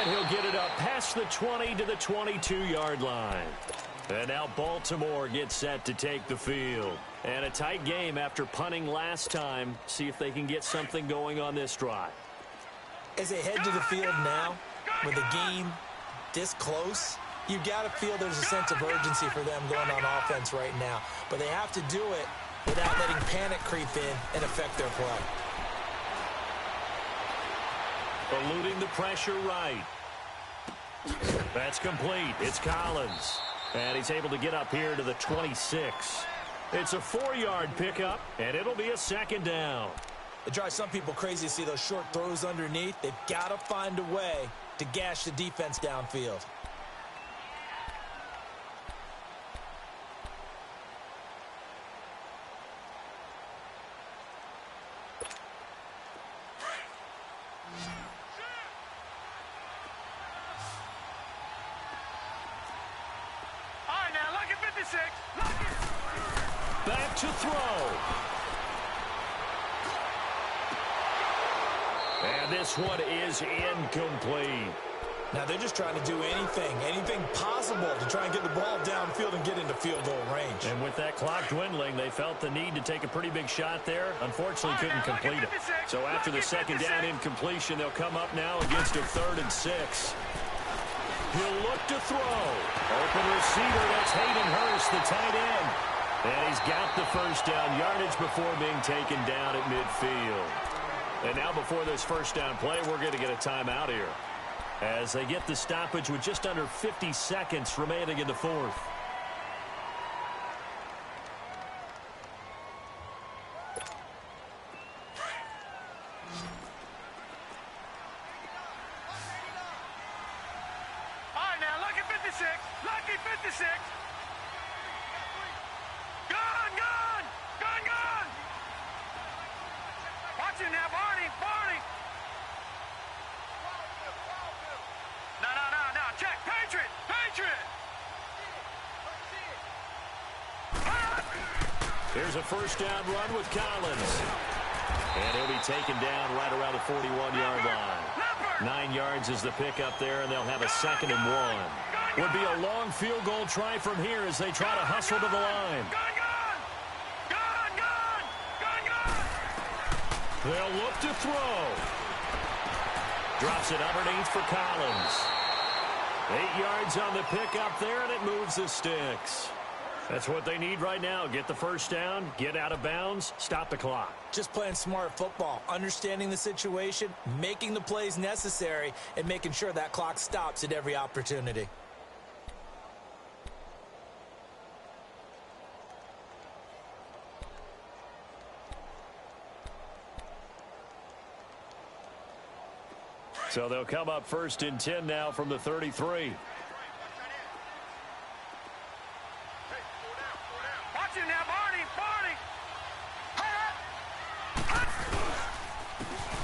B: And he'll get it up past the 20 to the 22-yard line. And now Baltimore gets set to take the field. And a tight game after punting last time. See if they can get something going on this drive.
C: As they head to the field now, with the game this close, you've got to feel there's a sense of urgency for them going on offense right now. But they have to do it without letting panic creep in and affect their play.
B: Eluding the pressure right. That's complete. It's Collins. And he's able to get up here to the 26. It's a 4-yard pickup, and it'll be a 2nd down.
C: It drives some people crazy to see those short throws underneath. They've got to find a way to gash the defense downfield.
B: Back to throw. And this one is incomplete.
C: Now they're just trying to do anything possible to try and get the ball downfield and get into field goal range.
B: And with that clock dwindling, they felt the need to take a pretty big shot there. Unfortunately, couldn't complete it. So after the 2nd down incompletion, they'll come up now against a 3rd and 6. He'll look to throw. Open receiver, that's Hayden Hurst, the tight end. And he's got the first down yardage before being taken down at midfield. And now before this first down play, we're going to get a timeout here, as they get the stoppage with just under 50 seconds remaining in the 4th.
D: Lucky 56. Gone. Watch him now, Barney. No. Check. Patriot.
B: Here's a first down run with Collins. And he'll be taken down right around the 41-yard line. 9 yards is the pickup there, and they'll have a 2nd and 1. Would be a long field goal try from here as they try to hustle to the line. They'll look to throw. Drops it underneath for Collins. 8 yards on the pickup there, and it moves the sticks. That's what they need right now. Get the first down, get out of bounds, stop the clock.
C: Just playing smart football, understanding the situation, making the plays necessary, and making sure that clock stops at every opportunity.
B: So they'll come up 1st and 10 now from the 33.
D: Watch him now, Barney.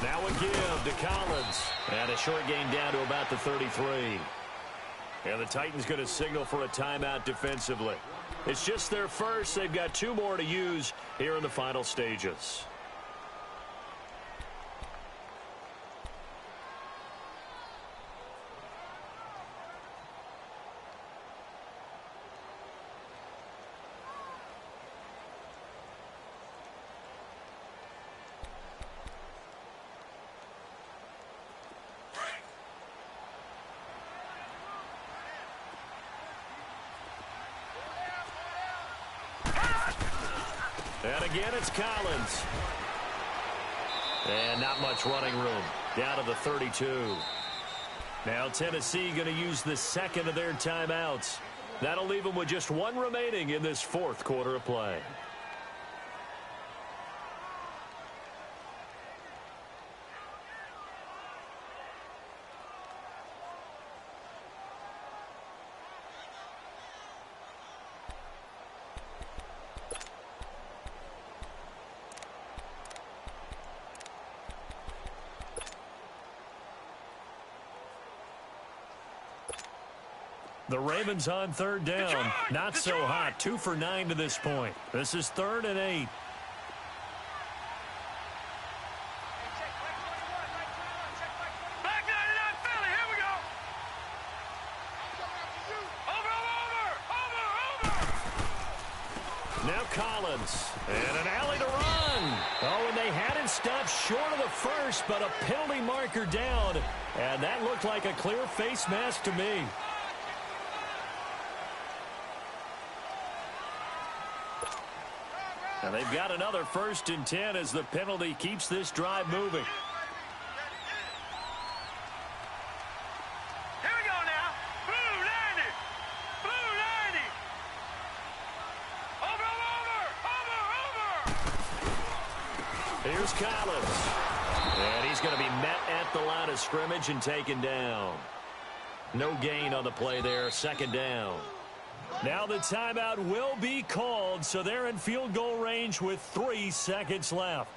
B: Now a give to Collins. And a short gain down to about the 33. And the Titans going to signal for a timeout defensively. It's just their first. They've got 2 more to use here in the final stages. And again, it's Collins. And not much running room. Down to the 32. Now Tennessee going to use the second of their timeouts. That'll leave them with just one remaining in this fourth quarter of play. The Ravens on third down. Not so hot. 2 for 9 to this point. This is 3rd and 8.
D: Back 99 Philly, here we go. Over.
B: Now Collins. And an alley to run. Oh, and they had it stopped short of the first, but a penalty marker down. And that looked like a clear face mask to me. And they've got another 1st and 10 as the penalty keeps this drive moving.
D: Here we go now. Blue 90. Blue 90. Over.
B: Here's Collins. And he's going to be met at the line of scrimmage and taken down. No gain on the play there. 2nd down. Now the timeout will be called, so they're in field goal range with 3 seconds left.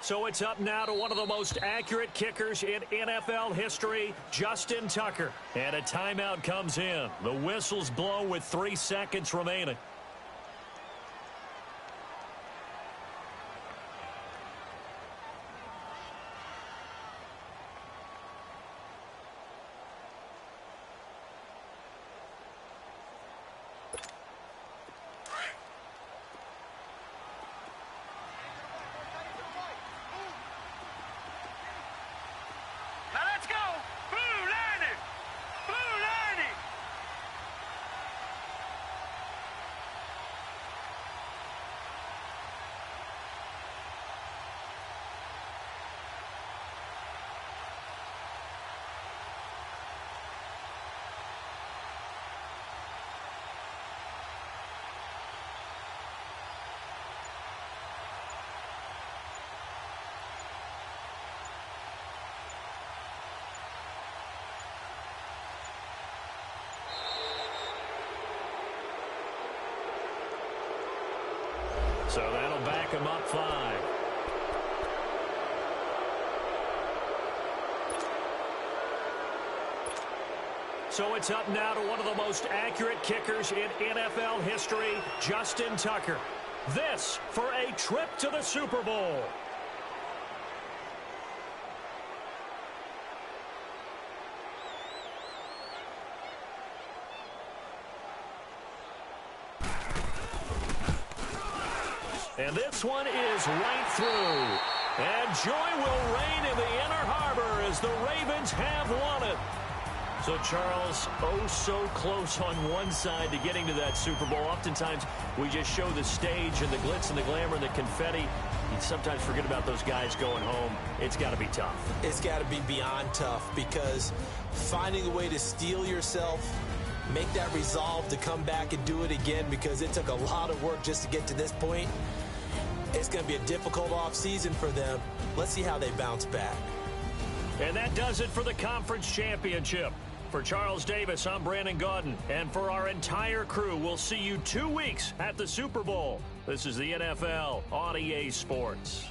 B: So it's up now to one of the most accurate kickers in NFL history, Justin Tucker. And a timeout comes in. The whistles blow with 3 seconds remaining. So that'll back him up 5. So it's up now to one of the most accurate kickers in NFL history, Justin Tucker. This for a trip to the Super Bowl. And this one is right through. And joy will reign in the Inner Harbor as the Ravens have won it. So, Charles, oh so close on one side to getting to that Super Bowl. Oftentimes, we just show the stage and the glitz and the glamour and the confetti. You sometimes forget about those guys going home. It's got to be tough.
C: It's got to be beyond tough because finding a way to steel yourself, make that resolve to come back and do it again because it took a lot of work just to get to this point. It's going to be a difficult offseason for them. Let's see how they bounce back.
B: And that does it for the conference championship. For Charles Davis, I'm Brandon Gaudin. And for our entire crew, we'll see you 2 weeks at the Super Bowl. This is the NFL on EA Sports.